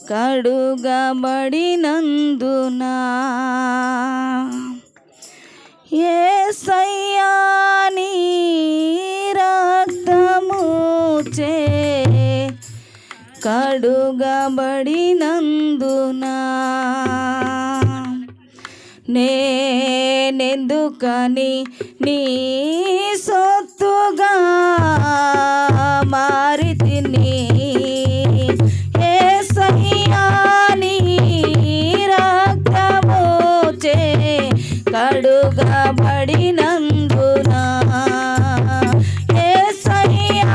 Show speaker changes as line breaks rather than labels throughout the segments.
కడుగబడినందున యేసయ్యా నీ రక్తముచే కడుగబడినందున నేనెందుకని నీ సొత్తుగా మారితిని యేసయ్యా నీ రక్తముచే కడుగబడినందున యేసయ్యా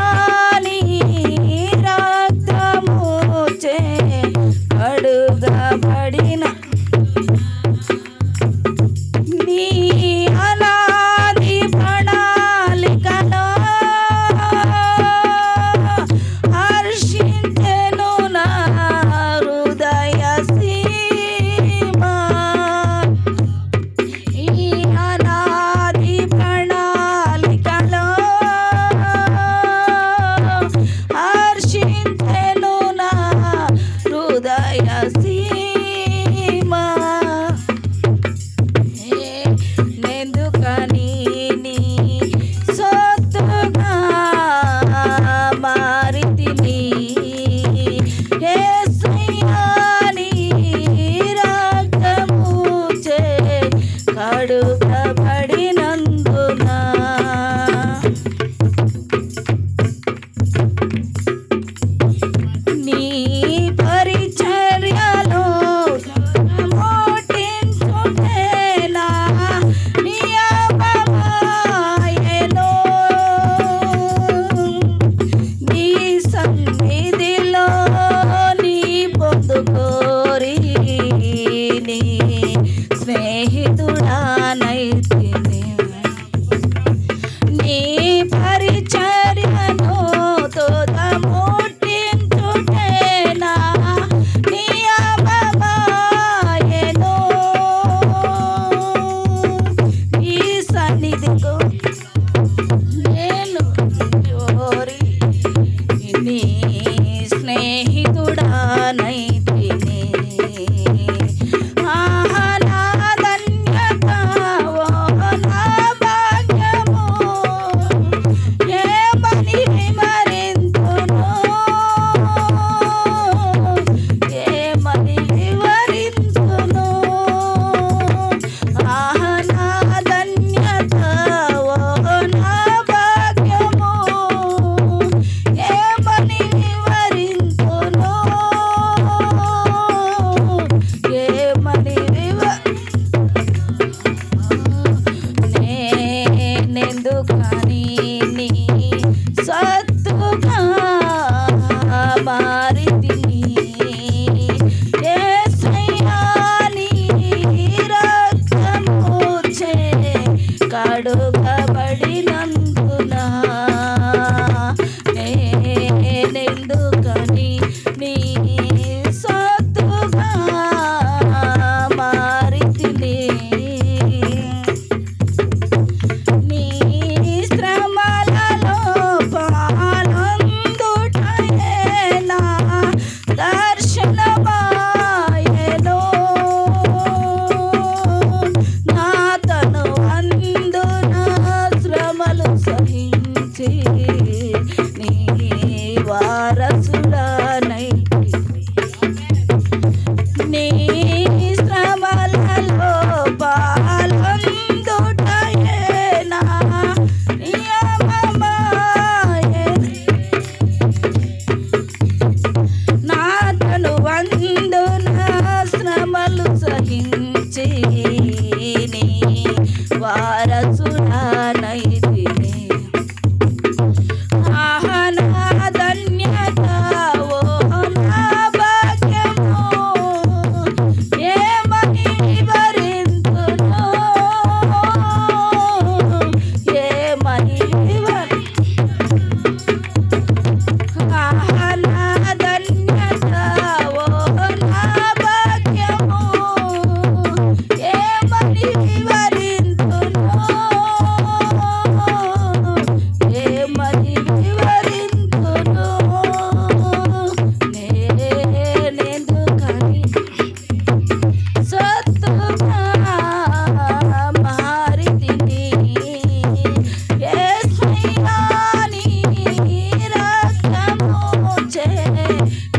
నీ రక్తముచే కడుగబడిన నీ అనాది ప్రణాళికలో హర్ష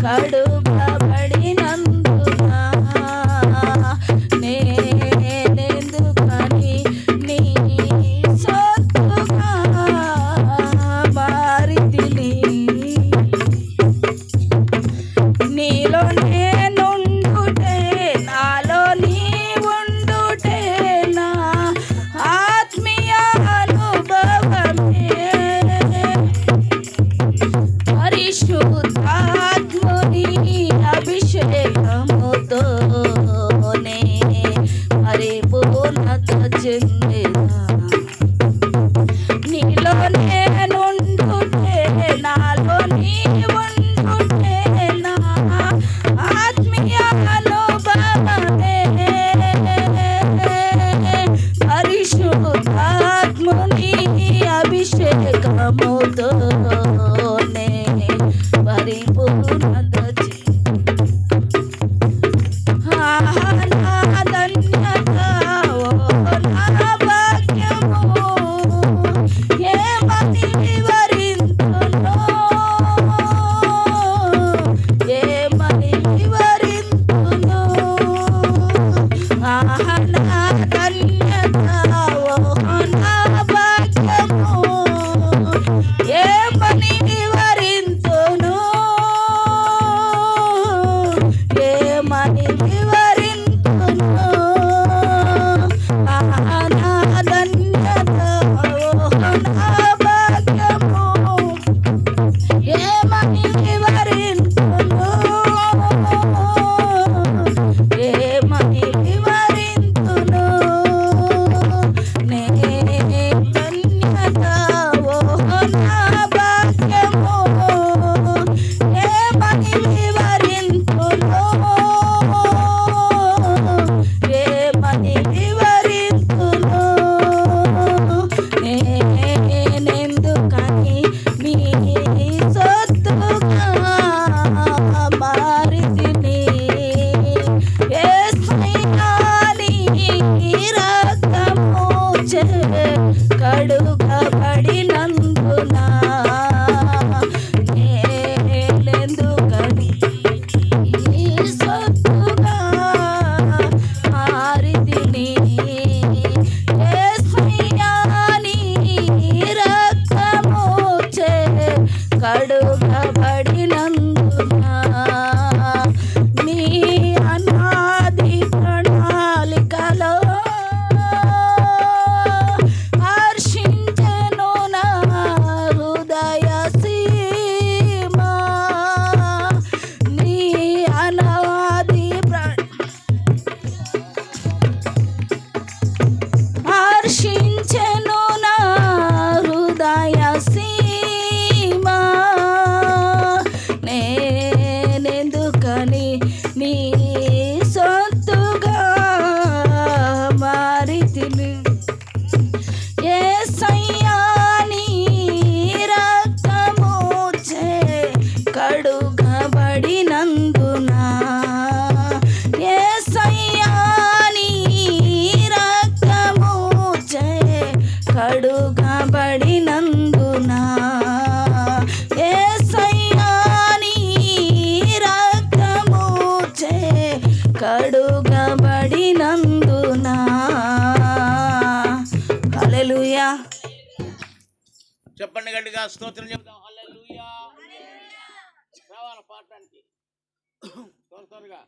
కడుగబడినందున నేనెందుకని నీ సొత్తుగా మారితిని. నీలో నేనుండుటే నాలో నీ ఉండుటే నా ఆత్మీయ అనుభవమే. పరిశుద్ధాత్ముని అభిషేకముతోనే పరిపూర్ణత చెందేదా. నీలో నేనుండుటే నాలో నీ ఉండుటే నా ఆత్మీయ అనుభవమే. పరిశుద్ధాత్ముని అభిషేకముతోనే పరిపూర్ణత నా ధన్యత ఓ నా భాగ్యము ఏమని వివరింతును ఏమని వివరింతును. నా ధన్యత ఓ నా భాగ్యము ఏమని వివరింతును ఏమని వివరింతును. నా ధన్యత ఓ నా భాగ్యము ఏమని వివరింతును ఏమని వివరింతును. నే ధన్యత ఓ నా భాగ్యము ఏమని వివరింతును ఏమని వివరింతును. నేనెందుకని నీ సొత్తుగా మారితిని. యేసయ్యా నీ రక్తముచే కడుగబడినందున నేనెందుకని నీ సొత్తుగా మారితిని. యేసయ్యా నీ రక్తముచే కడుగబడినందున నీ అనాది ప్రణాళికలో హర్షించెను నా హృదయ సీమ. నీ అనాది హర్షించెను నా హృదయ సీమ. నేనెందుకని నీ సొత్తుగా మారితిని. యేసయ్యా నీ రక్తముచే కడుగబడినందున యేసయ్యా నీ రక్తముచే కడుగబడినందున యేసయ్యా నీ రక్తముచే కడుగబడినందున. హల్లెలూయా.
చెప్పండి గట్టిగా స్తోత్రం చెప్తాం. హల్లెలూయా. రావాల పాడటానికి త్వరగా.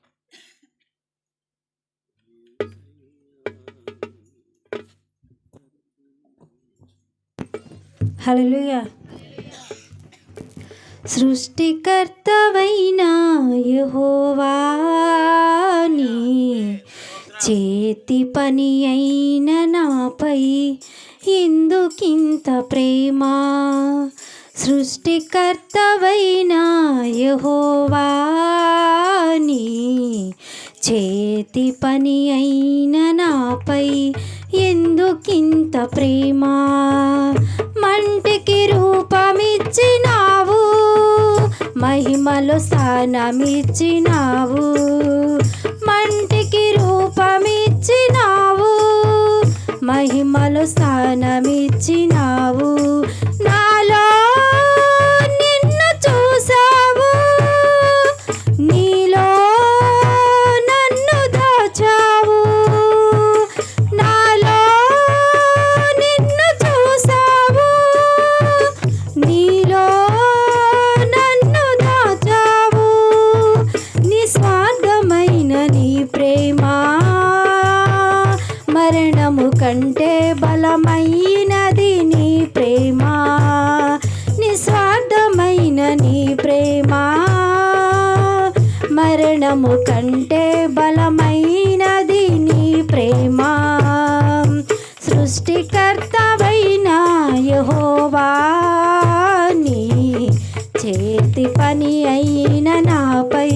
హల్లెలూయా. సృష్టికర్తవైన యెహోవా నీ చేతి పని అయిన నాపై ఎందుకింత ప్రేమ. సృష్టికర్తవైన యెహోవా నీ చేతి పని అయిన నాపై ఎందుకింత ప్రేమ. మంటికి రూపమిచ్చినావు, మహిమలో స్థానమిచ్చినావు. మంటికి రూపమిచ్చినావు, మహిమలో స్థానమిచ్చినావు. నాలో నిన్ను చూసావు, ప్రేమ మరణము కంటే బలమైనది నీ ప్రేమ నిస్వార్థమైన నీ ప్రేమ మరణము కంటే బలమైనది నీ ప్రేమ సృష్టికర్తవైన యెహోవా నీ చేతి పని అయిన నాపై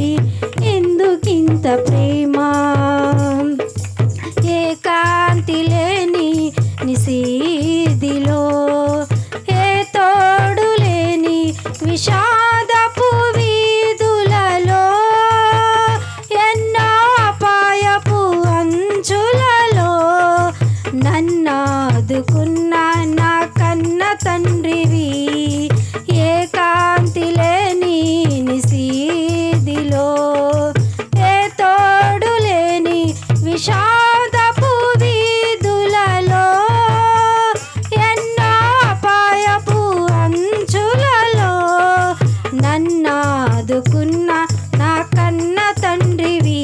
ఎందుకింత ప్రేమ ఏకాంతి లేని నిశీదిలో ఏ తోడు లేని విషాదపు వీధులలో ఎన్నో అపాయపు అంచులలో నన్నాదుకున్న నా కన్న తండ్రివి ఏకాంతి లేని నిశీదిలో ఏ తోడు లేని విషాదపు వీధులలో ఎన్నో అపాయపు అంచులలో నన్నాదుకున్న నా కన్న తండ్రివి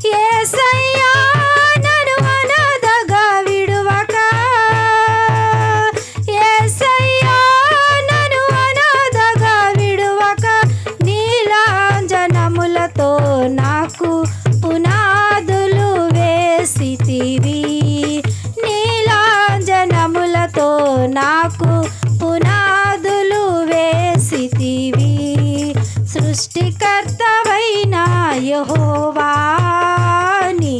యేసయ్యా నన్ను అనాథగా విడువక యేసయ్యా నన్ను అనాథగా విడువక నీలాంజనములతో నాకు పునాదులు వేసితివి నీలాంజనములతో నాకు పునాదులు వేసితివి సృష్టికర్తవైన యెహోవా నీ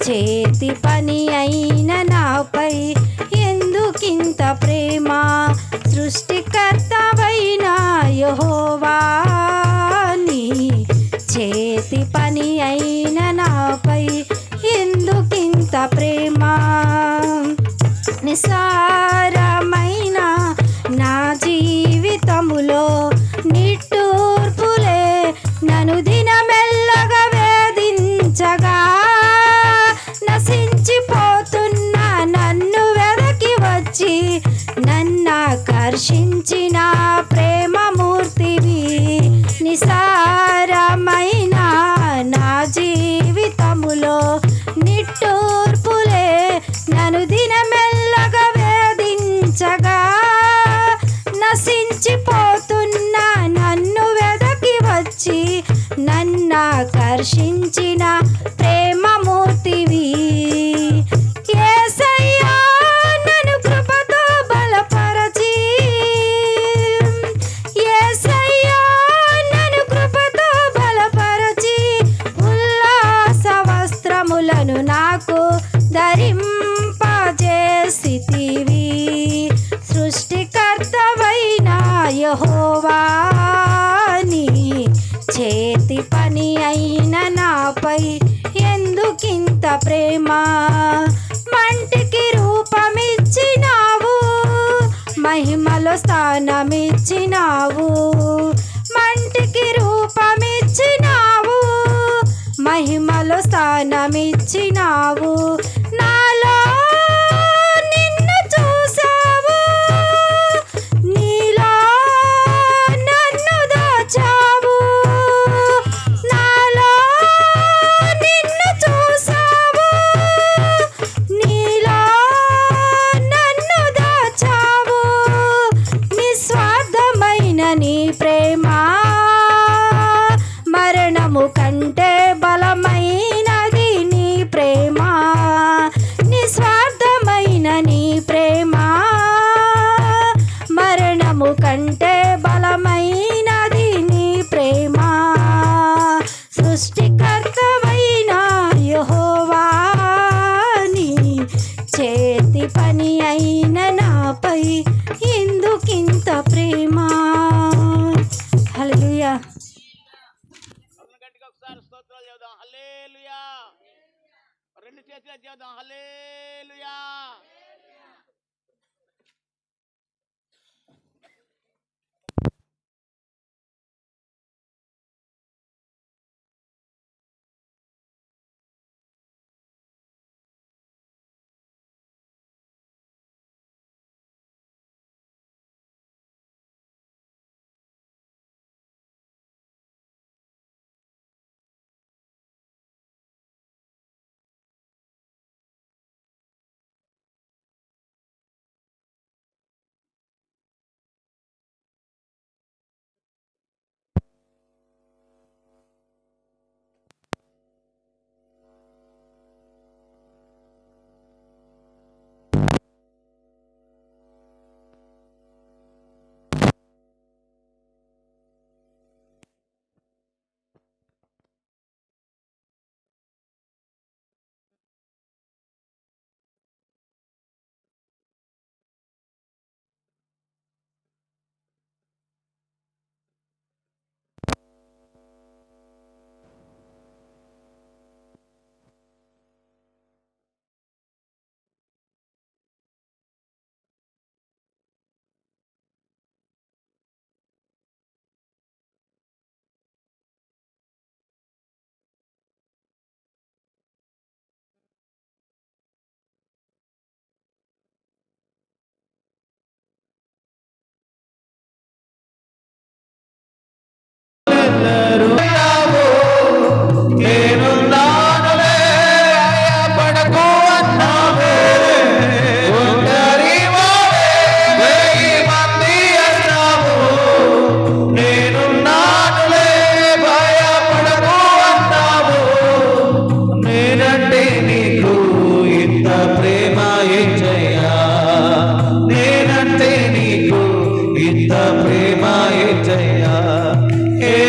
చేతి పని అయిన నాపై ఎందుకింత ప్రేమ సృష్టికర్తవైన యెహోవా నీ చేతి పని అయిన నాపై ఎందుకింత ప్రేమ నిసారమైన నా జీవితములో నిట్టూర్పులే నన్ను దినమెల్లగా వేధించగా నశించిపోతున్న నన్ను వెదకి వచ్చి నన్నాకర్షించిన ప్రేమమూర్తివి నిసారమైన నా జీవితములో నిట్టూర్పులే నన్ను దినమెల్లగా వేధించగా నశించిపోతున్న నన్ను వెదకి వచ్చి నన్నాకర్షించిన ప్రేమమూర్తివి యేసయ్యా నన్ను కృపతో బలపరచి యేసయ్యా నన్ను కృపతో బలపరచి ఉల్లాస వస్త్రములను నాకు ధరింపజేసితివి సృష్టికర్తవైన యెహోవా నీ చేతి పని అయిన నాపై ఎందుకింత ప్రేమ మంటికి రూపమిచ్చినావు మహిమలో స్థానమిచ్చినావు మంటికి రూపమిచ్చినావు మహిమలో స్థానమిచ్చినావు నాలో నిన్ను చూసావు నీలో నన్ను దాచావు నాలో నిన్ను చూసావు నీలో నన్ను దాచావు నిస్వార్థమైన నీ ప్రేమ మరణము కంటే బలమైనది నీ ప్రేమ నిస్వార్థమైన నీ ప్రేమ మరణము కంటే బలమైనది నీ ప్రేమ సృష్టికర్తవైన యెహోవా నీ చేతి పని అయిన నాపై ఎందుకింత ప్రేమ హల్లెలూయా
గట్టిగా ఒకసారి స్తోత్రాలు చెబుదాం హల్లెలూయా రెండు చేతులు చెబుదాం హల్లెలూయా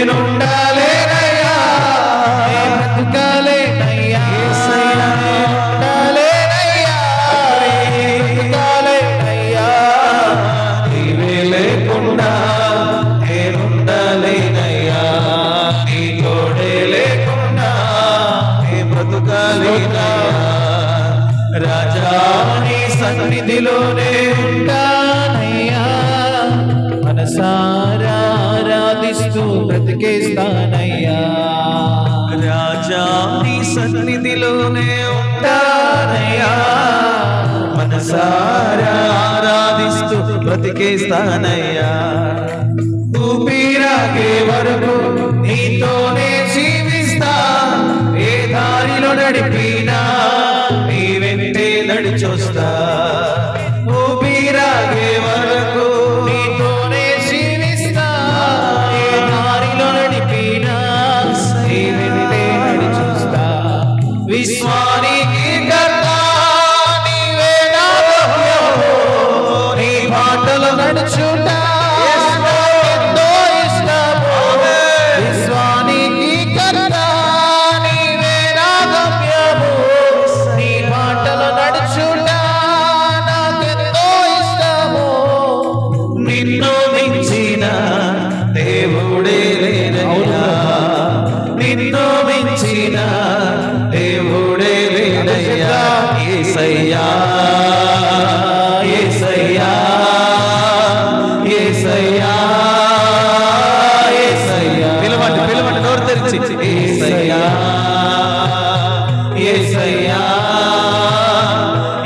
నేనుండాలేనయ్యా, నే బ్రతకాలేనయ్యా, యేసయ్యా నేనుండాలేనయ్యా, బ్రతకాలేనయ్యా, నీవే లేకుండా నేనుండాలేనయ్యా, నీ తోడే లేకుండా నే బ్రతకాలేనయ్యా, రాజా నీ సన్నిధిలోనే ఉంటానయ్యా, మనసారా ఆరాధిస్తూ బ్రతికేస్తానయ్యా, రాజా నీ సన్నిధిలోనే ఉంటానయ్యా, మనసారా ఆరాధిస్తూ బ్రతికేస్తానయ్యా, ఊపిరాగే వరకు నీతోనే జీవిస్తా, ఏ దారిలో నడిపినా నీ వెంటే నడిచొస్తా, ఊపిరాగే వరకు నీతోనే జీవిస్తా, ఏ దారిలో నడిపినా నీ వెంటే నడిచొస్తా, విశ్వానికి కర్త నీవే నా గమ్యము, నీ బాటలో నడుచుట ఎంతో ఇష్టము, విశ్వానికి కర్త నీవే నా గమ్యము, నీ బాటలో నడుచుట నాకెంతో ఇష్టము, నిన్ను మించిన దేవుడే లేనయ్యా, నిన్ను మించిన దేవుడే లేనయ్యా, యేసయ్యా యేసయ్యా యేసయ్యా యేసయ్యా, పిలవండి పిలవండి నోరు తెరిచి, యేసయ్యా యేసయ్యా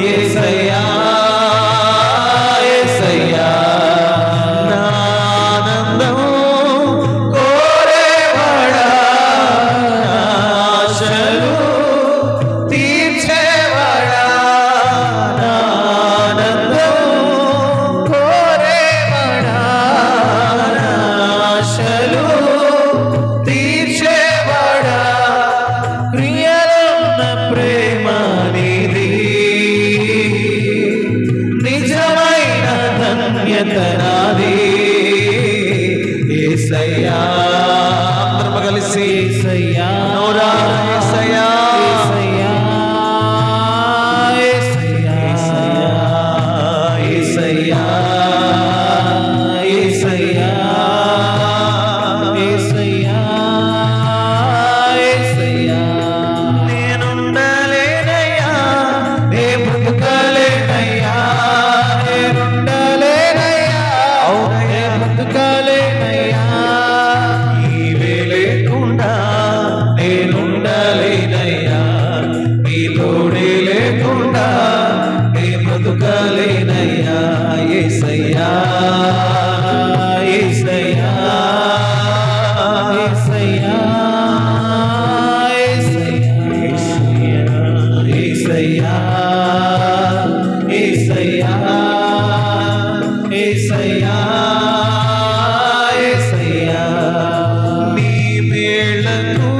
యేసయ్యా యేసయ్యా, నా ఆనందం కోరేవాడా, నా ఆశలు తీర్చేవాడా, నా ఆనందం కోరేవాడా, నా ఆశలు తీర్చేవాడా, క్రియలున్న ప్రేమ నీది, నిజమైన ధన్యత నాది, యేసయ్యా అందరం కలిసి యేసయ్యా నోరా యేసయ్యా యేసయ్యా యేసయ్యా యేసయ్యా యేసయ్యా యేసయ్యా, నేనుండాలేనయ్యా, నే బ్రతకాలేనయ్యా, నేనుండాలేనయ్యా, నే బ్రతకాలేనయ్యా, నీవే లేకుండా నేనుండాలేనయ్యా, నీ తోడే లేకుండా నే బ్రతకాలేనయ్యా, యేసయ్యా యేసయ్యా యేసయ్యా యేసయ్యా యేసయ్యా యేసయ్యా యేసయ్యా, నీ మేళ్ళకు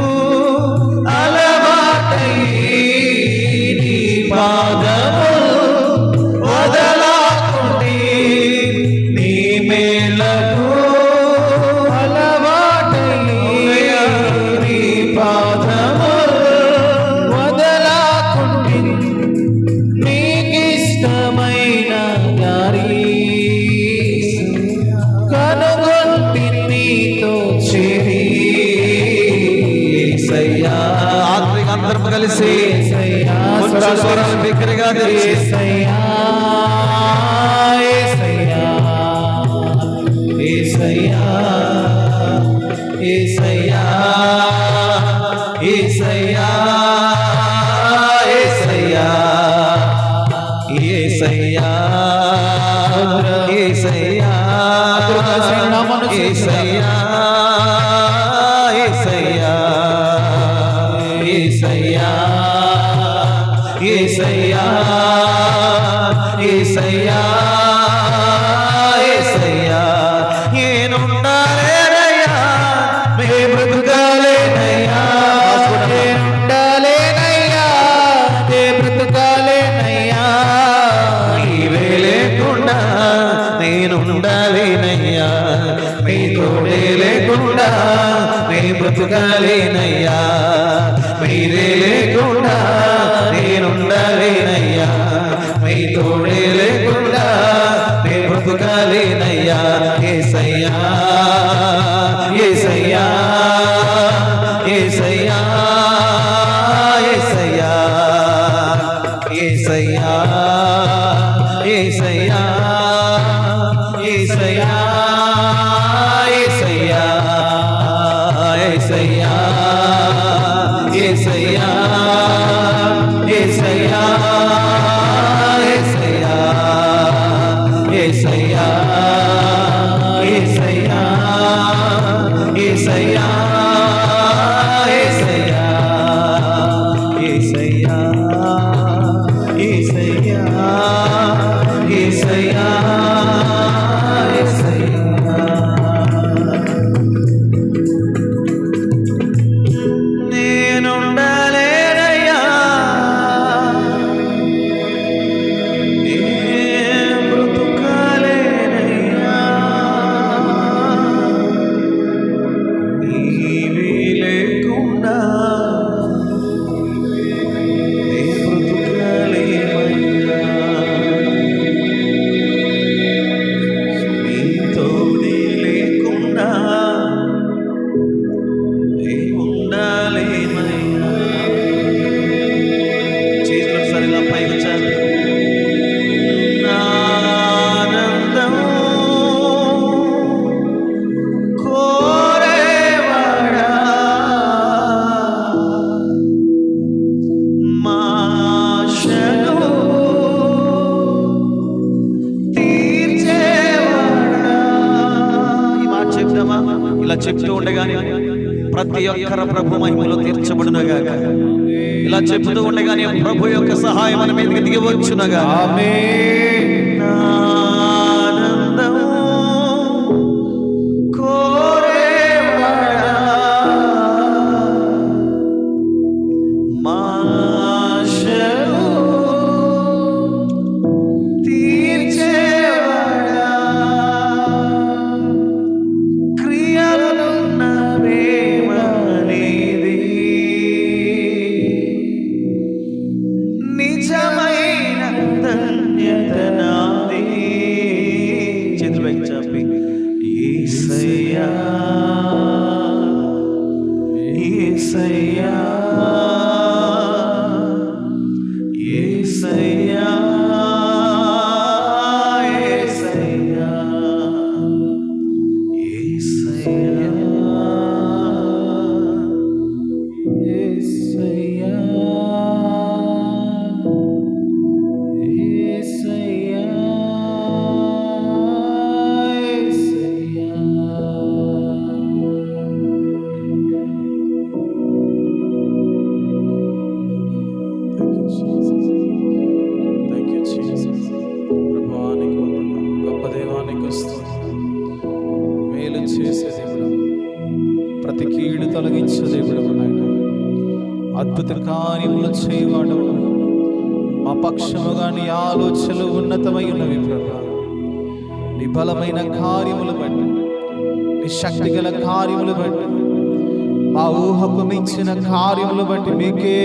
అలవాటై నీ పాదము వదలాకుండి, నీ మేళ్ళకు అలవాటై నీ పాదము వదలాకుండి, నీకిష్టమైన దారి కనుగొంటి నీతో చేరి, యేసయ్యా అందరం కలిసి స్వరాలు బిగ్గరగా యేసయ్యా యేసయ్యా యేసయ్యా యేసయ్యా యేసయ్యా యేసయ్యా యేసయ్యా యేసయ్యా యేసయ్యా యేసయ్యా యేసయ్యా యేసయ్యా యేసయ్యా యేసయ్యా, నేనుండాలేనయ్యా, నే బ్రతకాలేనయ్యా, నేనుండాలేనయ్యా, నే బ్రతకాలేనయ్యా, నీవే లేకుండా నేనుండాలేనయ్యా, నీ తోడే లేకుండా బ్రతుకాలేనయ్యా, మీరే లేకుండా నేనుండాలేనయ్యా, మీ తోడే లేకుండా నేను బ్రతుకాలేనయ్యా. యేసయ్యా యేసయ్యా యేసయ్యా యేసయ్యా యేసయ్యా యేసయ్యా యేసయ్యా యేసయ్యా యేసయ్యా యేసయ్యా యేసయ్యా యేసయ్యా యేసయ్యా యేసయ్యా యేసయ్యా యేసయ్యా యేసయ్యా యేసయ్యా నేనుండాలేనయ్యా, నేను బ్రతుకాలేనయ్యా, నీవే లేకుండా నేను బ్రతుకాలేనయ్యా, నీ తోడే లేకుండా నేను ఉండాలేనయ్యా. చేతులు సరిగా పైకి చాపి నా ఆనందం కోరేవాడా, మా ఆశను తీర్చేవాడా. ఈ మాట చెప్తామా? ఇలా చెప్తూ ఉండగానే ప్రతి ఒక్కర ప్రభు మహిమలో తీర్చబడునగా, ఇలా చెప్తూ ఉండగానే ప్రభు యొక్క సహాయం మన మీదకి దిగి వచ్చునగా. నా ఆనందం కోరేవాడా, మా ఆశను తీర్చేవాడా, క్రియలున్న ప్రేమ నీది, నిజమైన ధన్యత నాది. చేతులు పైకి చాపి యేసయ్యా యేసయ్యా యేసయ్యా యేసయ్యా యేసయ్యా యేసయ్యా యేసయ్యా గొప్ప దేవానికి మేలు చేసే దేవుడు, ప్రతి కీడు తొలగించే దేవుడు నాయన, అద్భుత కార్యములు చేయవాడు. మా పక్షముగా నీ ఆలోచనలు ఉన్నతమై ఉన్నవి ప్రభా. నీ బలమైన కార్యములు బట్టి, నీ శక్తి గల కార్యములు బట్టి, మా ఊహకు మించిన కార్యములు బట్టి మీకే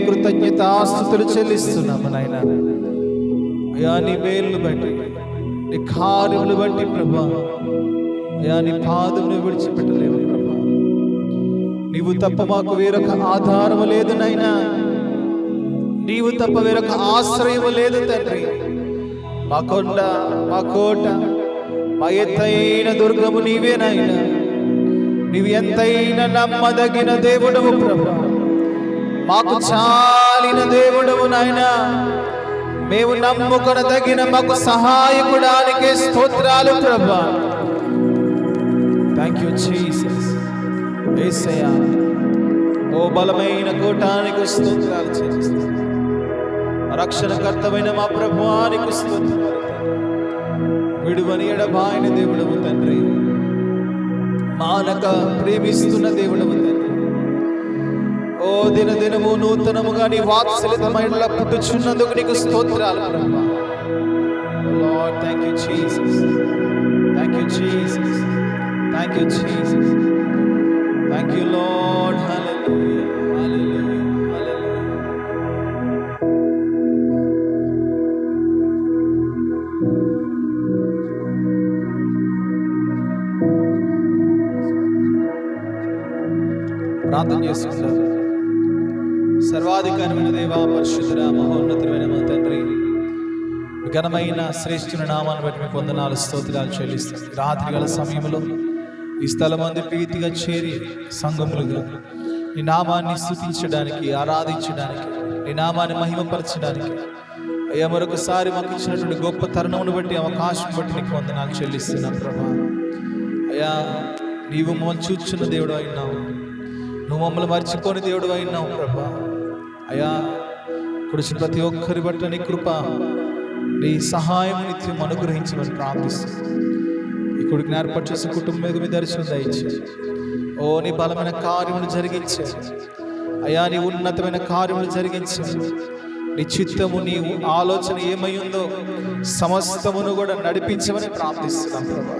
కృతజ్ఞతాస్తుతులు చెల్లిస్తున్నాము నాయన. అయా నీ మేలును బట్టి, నీ కార్యములు బట్టి ప్రభా, అయా నీ పాదమును విడిచిపెట్టలేవు ప్రభా. నీవు తప్ప మాకు వేరొక ఆధారము లేదు నైనా, నీవు తప్ప వేరొక ఆశ్రయము లేదు తండ్రి. మా కొండ, మా కోట, మా ఎత్తైన దుర్గము నీవేనైనా. నీవు ఎంతైనా నమ్మదగిన దేవుడవు ప్రభా, మాకు చాలిన దేవుడవు నాయనా. మేము నమ్ముకొనదగిన మాకు సహాయకుడానికే స్తోత్రాలు ప్రభా. Thank you Jesus. యేసయ్యా, ఓ బలమైన కోటానికి స్తోత్రాలు చెల్లిస్తాను. రక్షణకర్తమైన మా ప్రభువానికి స్తోత్రాలు. విడువని ఎడబాయిన దేవుడవు తండ్రి, మానక ప్రేమిస్తున్న దేవుడవు తండ్రి. ఓ దినదినము నూతనముగా నీ వాత్సల్యమైన పుట్టుచున్నందుకు నీకు స్తోత్రాలు ప్రభా. Lord, thank you Jesus, thank you Jesus, thank you Jesus. Thank you, Lord. Hallelujah. Hallelujah. Hallelujah. ప్రార్థన చేసుకుందాం. సర్వాధికారమైన దేవా, పరిశుద్ధుడా, మహోన్నతుడైన మా తండ్రి, ఘనమైన శ్రేష్ఠుని నామాన్ని బట్టి మీకు వందనాలు, స్తోత్రాలు చెల్లిస్తాం. రాత్రి గల సమయంలో ఈ స్థలం అందు ప్రీతిగా చేరి సంఘములుగా నీ నామాన్ని స్తుతించడానికి, ఆరాధించడానికి, నీ నామాన్ని మహిమపరచడానికి అయ్యా మరొకసారి మాకు ఇచ్చినటువంటి గొప్ప తరుణమును బట్టి, అవకాశం బట్టి నీకు వందనాలు చెల్లిస్తున్నాం ప్రభా. అయ్యా నీవు మమ్మల్ని చూచున్న దేవుడు అయినావు, నువ్వు మమ్మల్ని మర్చిపోని దేవుడు అయినావు ప్రభా. అయ్యా కుడిచిన ప్రతి ఒక్కరి బట్టి నీ కృప, నీ సహాయం నిత్యం అనుగ్రహించమని ప్రార్థిస్తుంది. ఈ కొడుకుని ఏర్పాటు చేసే కుటుంబం మీద దర్శనం దయచి, ఓ నీ బలమైన కార్యములు జరిగించారు అయ్యా, నీ ఉన్నతమైన కార్యములు జరిగించారు. నీ చిత్తము, నీ ఆలోచన ఏమై ఉందో సమస్తమును కూడా నడిపించమని ప్రార్థిస్తున్నాం ప్రభా.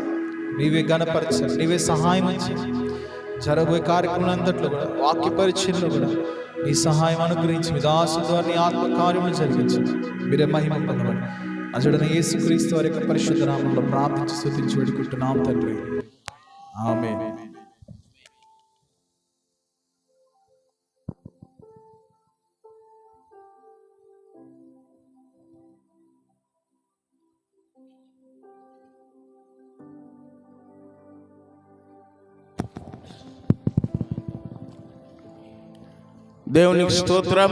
నీవే గణపరచాలి, నీవే సహాయం ఇచ్చి జరగబోయే కార్యక్రమం అంతట్లో కూడా, వాక్య పరిచయంలో కూడా నీ సహాయం అనుగ్రహించి మీ దాసుల ద్వారా నీ ఆత్మ కార్యములు జరిగించండి. మీరే మహిమ పొందమని అజడన యేసుక్రీస్తు వారి యొక్క పరిశుద్ధ నామంలో ప్రార్థించి స్తుతించి వేడుకుంటున్నాం తండ్రి. ఆమేన్.
దేవునికి స్తోత్రం.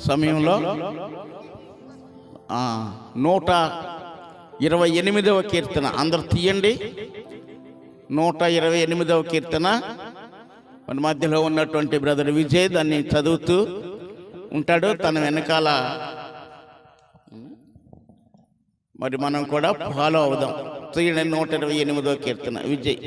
సమయంలో 128వ కీర్తన అందరు తీయండి. 128వ కీర్తన మన మధ్యలో ఉన్నటువంటి బ్రదర్ విజయ్ దాన్ని చదువుతూ ఉంటాడు. తన వెనకాల మరి మనం కూడా ఫాలో అవుదాం. తీయండి 128వ కీర్తన విజయ్.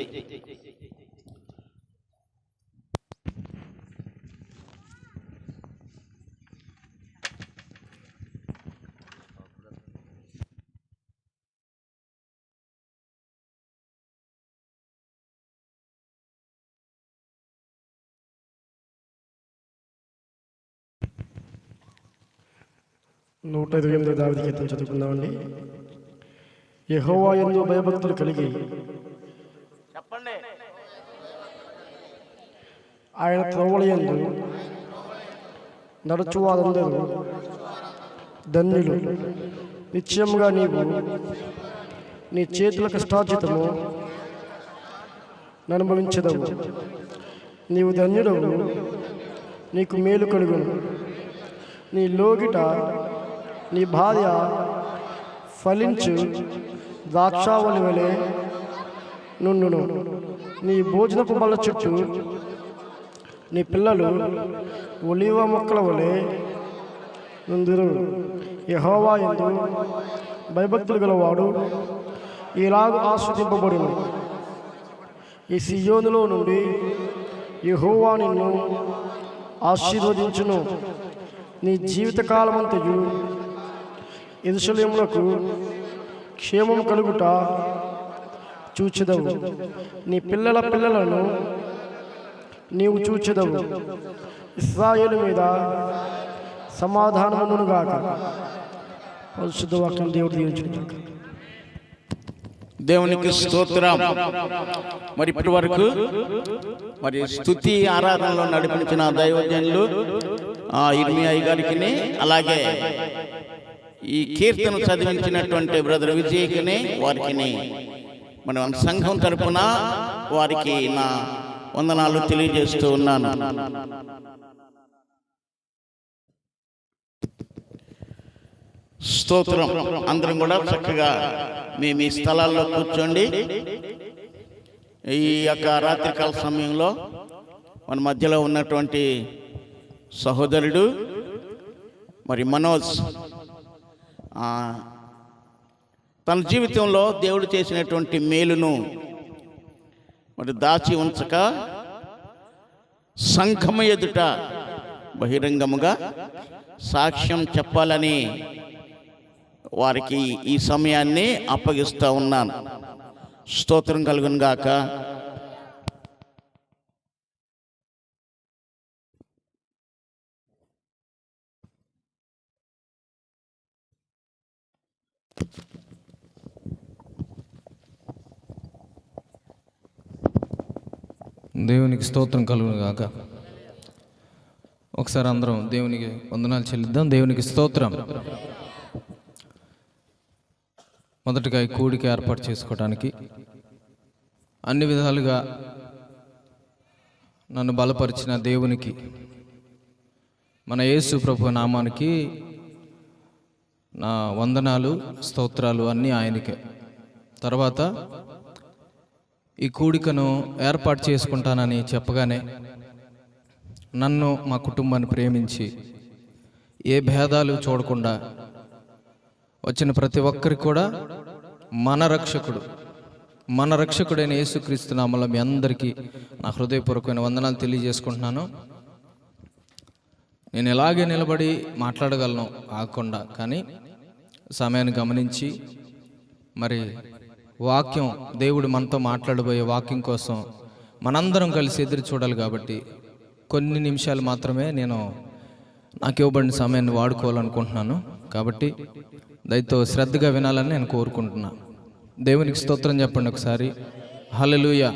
నూట 128 దావీదు కీర్తన చదువుకుందామండి. యెహోవా యందు భయభక్తులు కలిగి
చెప్పండి.
ఆయన త్రోవల యందు నడుచువారందరూ ధన్యులు. నిశ్చయముగా నీవు నీ చేతుల కష్టార్జితము అనుభవించదవు. నీవు ధన్యుడవు, నీకు మేలు కలుగును. నీ లోగిట నీ భార్య ఫలించు ద్రాక్షావళి వలె నుండును. నీ భోజనపు బల్ల చుట్టూ నీ పిల్లలు ఒలీవ మొక్కల వలె నుందురు. యెహోవా యందు భయభక్తులు గలవాడు ఇలాగ ఆస్వాదింపబడును. ఈ సియోనులో నుండి యెహోవా నిన్ను ఆశీర్వదించును. నీ జీవితకాలమంతయు యెరూషలేమునకు క్షేమం కలుగుట చూచెదవు. నీ పిల్లల పిల్లలను నీవు చూచెదవు. ఇశ్రాయేలు మీద సమాధానమునుగాక. పరిశుద్ధ వాక్యం దేవుడు దీవించుగాక.
దేవునికి స్తోత్రం. మరి ఇప్పటి వరకు మరి స్తుతి ఆరాధనలో నడిపించిన దైవజనులు ఇర్మియా గారికి, అలాగే ఈ కీర్తన చదివించినటువంటి బ్రదర్ విజయ్కి, వారికి మన సంఘం తరపున వారికి నా వందనాలు తెలియజేస్తూ ఉన్నాను. స్తోత్రం. అందరం కూడా చక్కగా మీ స్థలాల్లో కూర్చోండి. ఈ యొక్క రాత్రికాల సమయంలో మన మధ్యలో ఉన్నటువంటి సహోదరుడు మరి మనోజ్ తన జీవితంలో దేవుడు చేసినటువంటి మేలును మరి దాచి ఉంచక సంఘము ఎదుట బహిరంగముగా సాక్ష్యం చెప్పాలని వారికి ఈ సమయాన్ని అప్పగిస్తూ ఉన్నాను. స్తోత్రం కలుగును గాక.
దేవునికి స్తోత్రం కలుగును గాక. ఒకసారి అందరం దేవునికి వందనాలు చెల్లిద్దాం. దేవునికి స్తోత్రం. మొదటిగా ఈ కూడిక ఏర్పాటు చేసుకోవడానికి అన్ని విధాలుగా నన్ను బలపరిచిన దేవునికి, మన యేసు ప్రభు నామానికి నా వందనాలు, స్తోత్రాలు అన్నీ ఆయనకే. తర్వాత ఈ కూడికను ఏర్పాటు చేసుకుంటానని చెప్పగానే నన్ను, మా కుటుంబాన్ని ప్రేమించి ఏ భేదాలు చూడకుండా వచ్చిన ప్రతి ఒక్కరికి కూడా మన రక్షకుడైన యేసుక్రీస్తు నామములో మీ అందరికీ నా హృదయపూర్వకమైన వందనాలు తెలియజేసుకుంటున్నాను. నేను ఎలాగే నిలబడి మాట్లాడగలను ఆగకుండా, కానీ సమయాన్ని గమనించి మరి వాక్యం, దేవుడు మనతో మాట్లాడబోయే వాక్యం కోసం మనందరం కలిసి ఎదురు చూడాలి. కాబట్టి కొన్ని నిమిషాలు మాత్రమే నేను నాకు ఇవ్వబడిన సమయాన్ని వాడుకోవాలనుకుంటున్నాను. కాబట్టి దయతో శ్రద్ధగా వినాలని నేను కోరుకుంటున్నాను. దేవునికి స్తోత్రం చెప్పండి ఒకసారి. హల్లెలూయా.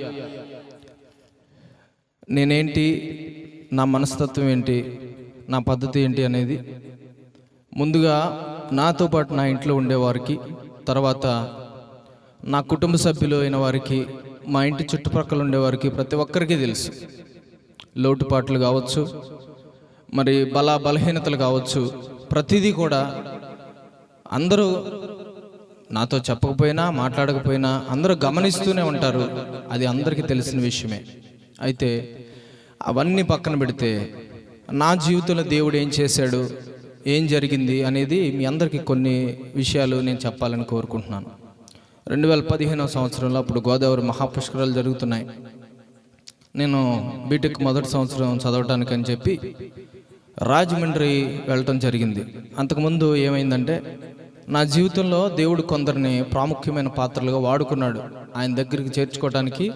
నేనేంటి, నా మనస్తత్వం ఏంటి, నా పద్ధతి ఏంటి అనేది ముందుగా నాతో పాటు నా ఇంట్లో ఉండేవారికి, తర్వాత నా కుటుంబ సభ్యులు అయిన వారికి, మా ఇంటి చుట్టుపక్కల ఉండేవారికి ప్రతి ఒక్కరికి తెలుసు. లోటుపాట్లు కావచ్చు, మరి బలహీనతలు కావచ్చు, ప్రతిదీ కూడా అందరూ నాతో చెప్పకపోయినా మాట్లాడకపోయినా అందరూ గమనిస్తూనే ఉంటారు. అది అందరికీ తెలిసిన విషయమే. అయితే అవన్నీ పక్కన పెడితే నా జీవితంలో దేవుడు ఏం చేశాడు, ఏం జరిగింది అనేది మీ అందరికీ కొన్ని విషయాలు నేను చెప్పాలని కోరుకుంటున్నాను. 2015వ సంవత్సరంలో అప్పుడు గోదావరి మహాపుష్కరాలు జరుగుతున్నాయి. నేను బీటెక్ మొదటి సంవత్సరం చదవటానికి అని చెప్పి రాజమండ్రి వెళ్ళటం జరిగింది. అంతకుముందు ఏమైందంటే, నా జీవితంలో దేవుడు కొందరిని ప్రాముఖ్యమైన పాత్రలుగా వాడుకున్నాడు. ఆయన దగ్గరికి చేర్చుకోవడానికి,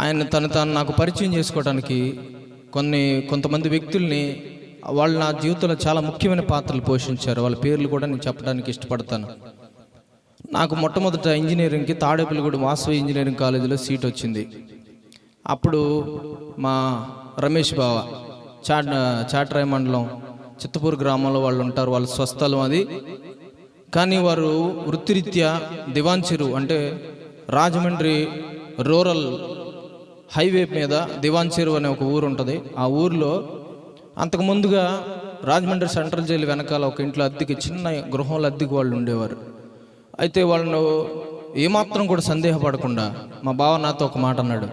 ఆయన తాను నాకు పరిచయం చేసుకోవడానికి కొంతమంది వ్యక్తుల్ని, వాళ్ళు నా జీవితంలో చాలా ముఖ్యమైన పాత్రలు పోషించారు. వాళ్ళ పేర్లు కూడా నేను చెప్పడానికి ఇష్టపడతాను. నాకు మొట్టమొదట ఇంజనీరింగ్కి తాడేపల్లిగూడెం వాసవి ఇంజనీరింగ్ కాలేజీలో సీట్ వచ్చింది. అప్పుడు మా రమేష్ బావ చాట్రాయ మండలం చిత్తపూర్ గ్రామంలో వాళ్ళు ఉంటారు. వాళ్ళ స్వస్థలం అది. కానీ వారు వృత్తిరీత్యా దివాన్ చెరువు, అంటే రాజమండ్రి రూరల్ హైవే మీద దివాన్ చెరువు అనే ఒక ఊరు ఉంటుంది. ఆ ఊరిలో అంతకుముందుగా రాజమండ్రి సెంట్రల్ జైలు వెనకాల ఒక ఇంట్లో అద్దెకి, చిన్న గృహంలో అద్దెకి వాళ్ళు ఉండేవారు. అయితే వాళ్ళను ఏమాత్రం కూడా సందేహపడకుండా మా బావ నాతో ఒక మాట అన్నాడు,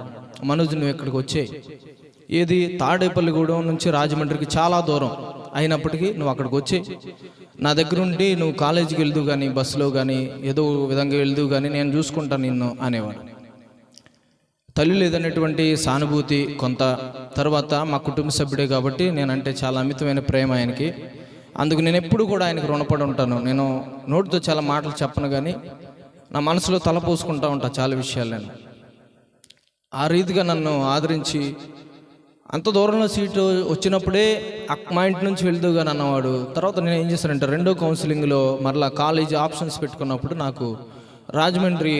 మనోజ్ నువ్వు ఇక్కడికి వచ్చేయి, ఏది తాడేపల్లిగూడెం నుంచి రాజమండ్రికి చాలా దూరం అయినప్పటికీ నువ్వు అక్కడికి వచ్చేయి, నా దగ్గర ఉండి నువ్వు కాలేజీకి వెళ్దు కానీ, బస్సులో కానీ, ఏదో విధంగా వెళ్దు కానీ, నేను చూసుకుంటాను నిన్ను అనేవాడు. తల్లి లేదనేటువంటి సానుభూతి కొంత, తర్వాత మా కుటుంబ సభ్యుడే కాబట్టి నేనంటే చాలా అమితమైన ప్రేమ ఆయనకి. అందుకు నేను ఎప్పుడు కూడా ఆయనకు రుణపడి ఉంటాను. నేను నోటితో చాలా మాటలు చెప్పను, కానీ నా మనసులో తలపోసుకుంటూ ఉంటాను చాలా విషయాలు. నేను ఆ రీతిగా నన్ను ఆదరించి అంత దూరంలో సీటు వచ్చినప్పుడే మా ఇంటి నుంచి వెళ్తూగాని అన్నవాడు. తర్వాత నేను ఏం చేశానంటే, రెండో కౌన్సిలింగ్లో మరలా కాలేజీ ఆప్షన్స్ పెట్టుకున్నప్పుడు నాకు రాజమండ్రి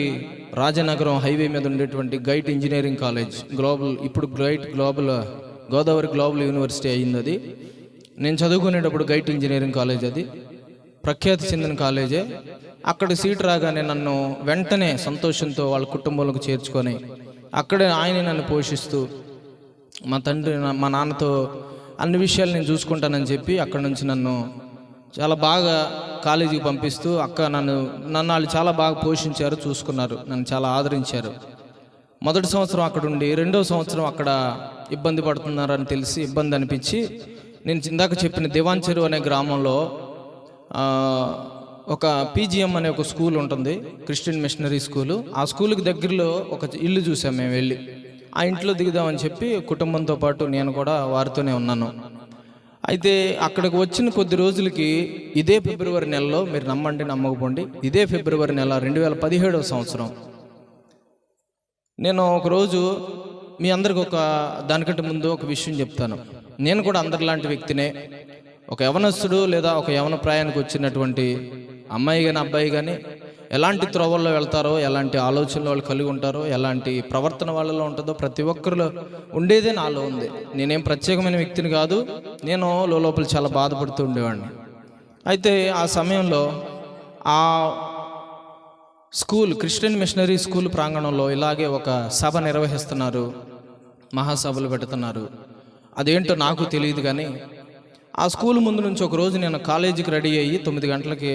రాజనగరం హైవే మీద ఉండేటువంటి గైట్ ఇంజనీరింగ్ కాలేజ్, ఇప్పుడు గోదావరి గ్లోబల్ యూనివర్సిటీ అయ్యింది అది. నేను చదువుకునేటప్పుడు గైట్ ఇంజనీరింగ్ కాలేజ్, అది ప్రఖ్యాతి చెందిన కాలేజే. అక్కడ సీట్ రాగానే నన్ను వెంటనే సంతోషంతో వాళ్ళ కుటుంబంలోకి చేర్చుకొని అక్కడే ఆయన నన్ను పోషిస్తూ, మా తండ్రి మా నాన్నతో అన్ని విషయాలు నేను చూసుకుంటానని చెప్పి అక్కడ నుంచి నన్ను చాలా బాగా కాలేజీకి పంపిస్తూ నన్ను వాళ్ళు చాలా బాగా పోషించారు, చూసుకున్నారు, నన్ను చాలా ఆదరించారు. మొదటి సంవత్సరం అక్కడ ఉండి, రెండో సంవత్సరం అక్కడ ఇబ్బంది పడుతున్నారని తెలిసి ఇబ్బంది అనిపించి, నేను ఇందాక చెప్పిన దివాన్ చెరువు అనే గ్రామంలో ఒక పీజీఎం అనే ఒక స్కూల్ ఉంటుంది, క్రిస్టియన్ మిషనరీ స్కూలు. ఆ స్కూల్కి దగ్గరలో ఒక ఇల్లు చూసాం మేము వెళ్ళి. ఆ ఇంట్లో దిగుదామని చెప్పి కుటుంబంతో పాటు నేను కూడా వారితోనే ఉన్నాను. అయితే అక్కడికి వచ్చిన కొద్ది రోజులకి ఇదే ఫిబ్రవరి నెలలో, మీరు నమ్మండి నమ్మకపోండి, ఇదే ఫిబ్రవరి నెల 2017వ సంవత్సరం, నేను ఒకరోజు మీ అందరికి దానికంటే ముందు ఒక విషయం చెప్తాను. నేను కూడా అందరిలాంటి వ్యక్తినే. ఒక యవనస్తుడు లేదా ఒక యవన ప్రాయానికి వచ్చినటువంటి అమ్మాయి కానీ అబ్బాయి కానీ ఎలాంటి త్రోవల్లో వెళ్తారో, ఎలాంటి ఆలోచనలు వాళ్ళు కలిగి ఉంటారో, ఎలాంటి ప్రవర్తన వాళ్ళలో ఉంటుందో ప్రతి ఒక్కరిలో ఉండేదే నాలో ఉంది. నేనేం ప్రత్యేకమైన వ్యక్తిని కాదు. నేను లోపల చాలా బాధపడుతూ ఉండేవాడిని. అయితే ఆ సమయంలో ఆ స్కూల్, క్రిస్టియన్ మిషనరీ స్కూల్ ప్రాంగణంలో ఇలాగే ఒక సభ నిర్వహిస్తున్నారు, మహాసభలు పెడుతున్నారు. అదేంటో నాకు తెలియదు, కానీ ఆ స్కూల్ ముందు నుంచి ఒకరోజు నేను కాలేజీకి రెడీ అయ్యి 9 గంటలకి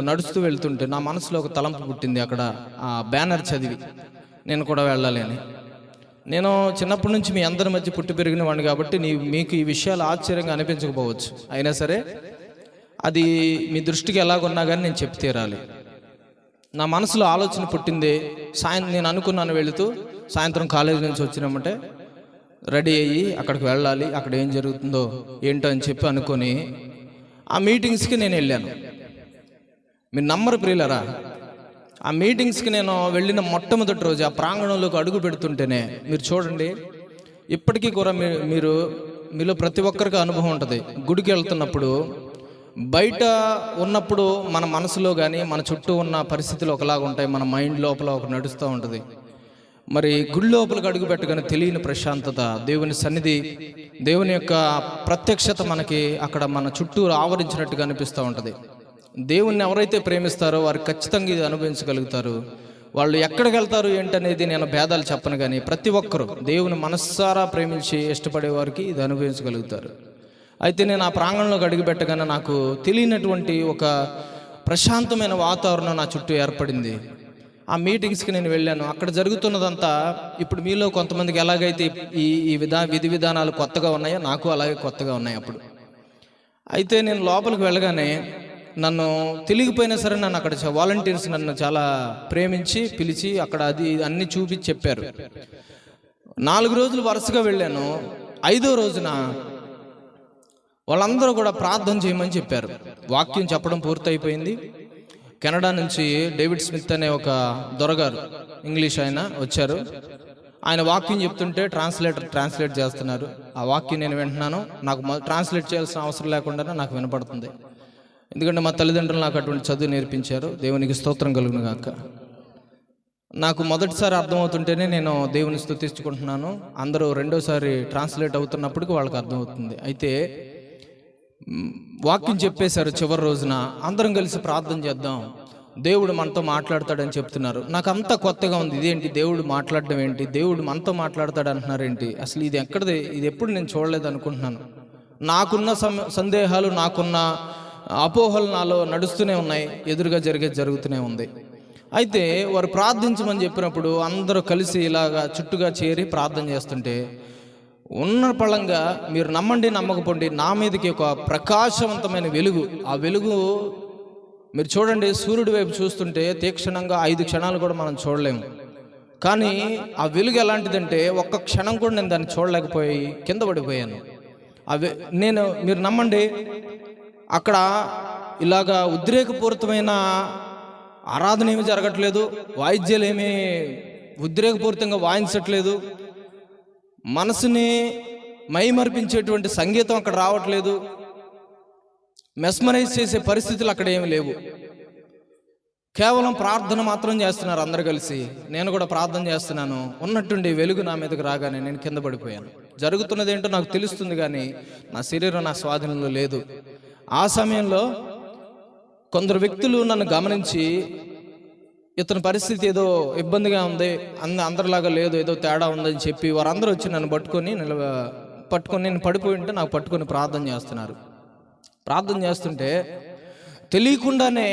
నడుస్తూ వెళ్తుంటే నా మనసులో ఒక తలంపు పుట్టింది. అక్కడ ఆ బ్యానర్ చదివి నేను కూడా వెళ్ళాలి అని. నేను చిన్నప్పటి నుంచి మీ అందరి మధ్య పుట్టి పెరిగిన వాడిని కాబట్టి మీకు ఈ విషయాలు ఆశ్చర్యంగా అనిపించకపోవచ్చు. అయినా సరే అది మీ దృష్టికి ఎలాగున్నా కానీ నేను చెప్పి తీరాలి. నా మనసులో ఆలోచన పుట్టింది. నేను అనుకున్నాను, వెళుతూ సాయంత్రం కాలేజీ నుంచి వచ్చినామంటే రెడీ అయ్యి అక్కడికి వెళ్ళాలి, అక్కడ ఏం జరుగుతుందో ఏంటో అని చెప్పి అనుకొని ఆ మీటింగ్స్కి నేను వెళ్ళాను. మీరు నమ్మరు ప్రియులరా, ఆ మీటింగ్స్కి నేను వెళ్ళిన మొట్టమొదటి రోజు ఆ ప్రాంగణంలోకి అడుగు పెడుతుంటేనే మీరు చూడండి, ఇప్పటికీ కూడా మీలో ప్రతి ఒక్కరికి అనుభవం ఉంటుంది. గుడికి వెళ్తున్నప్పుడు బయట ఉన్నప్పుడు మన మనసులో కానీ మన చుట్టూ ఉన్న పరిస్థితులు ఒకలాగా ఉంటాయి, మన మైండ్ లోపల ఒక నడుస్తూ ఉంటుంది. మరి గుడి లోపలికి అడుగు పెట్టగానే తెలియని ప్రశాంతత, దేవుని సన్నిధి, దేవుని యొక్క ప్రత్యక్షత మనకి అక్కడ మన చుట్టూ ఆవరించినట్టుగా అనిపిస్తూ ఉంటుంది. దేవుణ్ణి ఎవరైతే ప్రేమిస్తారో వారు ఖచ్చితంగా ఇది అనుభవించగలుగుతారు. వాళ్ళు ఎక్కడికి వెళ్తారు ఏంటనేది నేను భేదాలు చెప్పను, కానీ ప్రతి ఒక్కరూ దేవుని మనస్సారా ప్రేమించి ఇష్టపడే వారికి ఇది అనుభవించగలుగుతారు. అయితే నేను ఆ ప్రాంగణంలోకి అడుగు పెట్టగానే నాకు తెలియనటువంటి ఒక ప్రశాంతమైన వాతావరణం నా చుట్టూ ఏర్పడింది. ఆ మీటింగ్స్కి నేను వెళ్ళాను. అక్కడ జరుగుతున్నదంతా ఇప్పుడు మీలో కొంతమందికి ఎలాగైతే ఈ విధి విధానాలు కొత్తగా ఉన్నాయో నాకు అలాగే కొత్తగా ఉన్నాయి అప్పుడు. అయితే నేను లోపలికి వెళ్ళగానే నన్ను తెలియకపోయినా సరే నన్ను అక్కడ వాలంటీర్స్ నన్ను చాలా ప్రేమించి పిలిచి అక్కడ అది అన్ని చూపించి చెప్పారు. 4 రోజులు వరుసగా వెళ్ళాను. 5వ రోజున వాళ్ళందరూ కూడా ప్రార్థన చేయమని చెప్పారు. వాక్యం చెప్పడం పూర్తయిపోయింది. కెనడా నుంచి డేవిడ్ స్మిత్ అనే ఒక దొరగారు, ఇంగ్లీష్ ఆయన వచ్చారు. ఆయన వాక్యం చెప్తుంటే ట్రాన్స్లేట్ చేస్తున్నారు. ఆ వాక్యం నేను వింటున్నాను. నాకు ట్రాన్స్లేట్ చేయాల్సిన అవసరం లేకుండానే నాకు వినపడుతుంది. ఎందుకంటే మా తల్లిదండ్రులు నాకు అటువంటి చదువు నేర్పించారు. దేవునికి స్తోత్రం కలుగును గాక. నాకు మొదటిసారి అర్థమవుతుంటేనే నేను దేవుని స్తుతించుకుంటున్నాను. అందరూ రెండోసారి ట్రాన్స్లేట్ అవుతున్నప్పటికీ వాళ్ళకి అర్థమవుతుంది. అయితే వాక్యం చెప్పేశారు. చివరి రోజున అందరం కలిసి ప్రార్థన చేద్దాం, దేవుడు మనతో మాట్లాడతాడని చెప్తున్నారు. నాకు అంతా కొత్తగా ఉంది. ఇదేంటి దేవుడు మాట్లాడడం ఏంటి, దేవుడు మనతో మాట్లాడతాడు అంటున్నారు ఏంటి, అసలు ఇది ఎక్కడిది, ఇది ఎప్పుడు నేను చూడలేదు అనుకుంటున్నాను. నాకున్న సందేహాలు, నాకున్న అపోహలు నాలో నడుస్తూనే ఉన్నాయి, ఎదురుగా జరుగుతూనే ఉంది. అయితే వారు ప్రార్థించమని చెప్పినప్పుడు అందరూ కలిసి ఇలాగా చుట్టుగా చేరి ప్రార్థన చేస్తుంటే ఉన్న పళంగా మీరు నమ్మండి నమ్మకపోండి నా మీదకి ఒక ప్రకాశవంతమైన వెలుగు, ఆ వెలుగు మీరు చూడండి, సూర్యుడి వైపు చూస్తుంటే తీక్షణంగా 5 క్షణాలు కూడా మనం చూడలేము. కానీ ఆ వెలుగు ఎలాంటిదంటే ఒక్క క్షణం కూడా నేను దాన్ని చూడలేకపోయి కింద పడిపోయాను. మీరు నమ్మండి, అక్కడ ఇలాగా ఉద్రేకపూరితమైన ఆరాధన ఏమీ జరగట్లేదు, వాయిద్యాలు ఏమీ ఉద్రేకపూరితంగా వాయించట్లేదు, మనసుని మైమర్పించేటువంటి సంగీతం అక్కడ రావట్లేదు, మెస్మరైజ్ చేసే పరిస్థితులు అక్కడ ఏమి లేవు. కేవలం ప్రార్థన మాత్రం చేస్తున్నారు అందరు కలిసి. నేను కూడా ప్రార్థన చేస్తున్నాను. ఉన్నట్టుండి వెలుగు నా మీదకి రాగానే నేను కింద పడిపోయాను. జరుగుతున్నది ఏంటో నాకు తెలుస్తుంది, కానీ నా శరీరం నా స్వాధీనంలో లేదు. ఆ సమయంలో కొందరు వ్యక్తులు నన్ను గమనించి, ఇతని పరిస్థితి ఏదో ఇబ్బందిగా ఉంది, అందరిలాగా లేదు, ఏదో తేడా ఉందని చెప్పి వారందరూ వచ్చి నన్ను పట్టుకొని నేను పడిపోయి ఉంటే నాకు పట్టుకొని ప్రార్థన చేస్తున్నారు. ప్రార్థన చేస్తుంటే తెలియకుండానే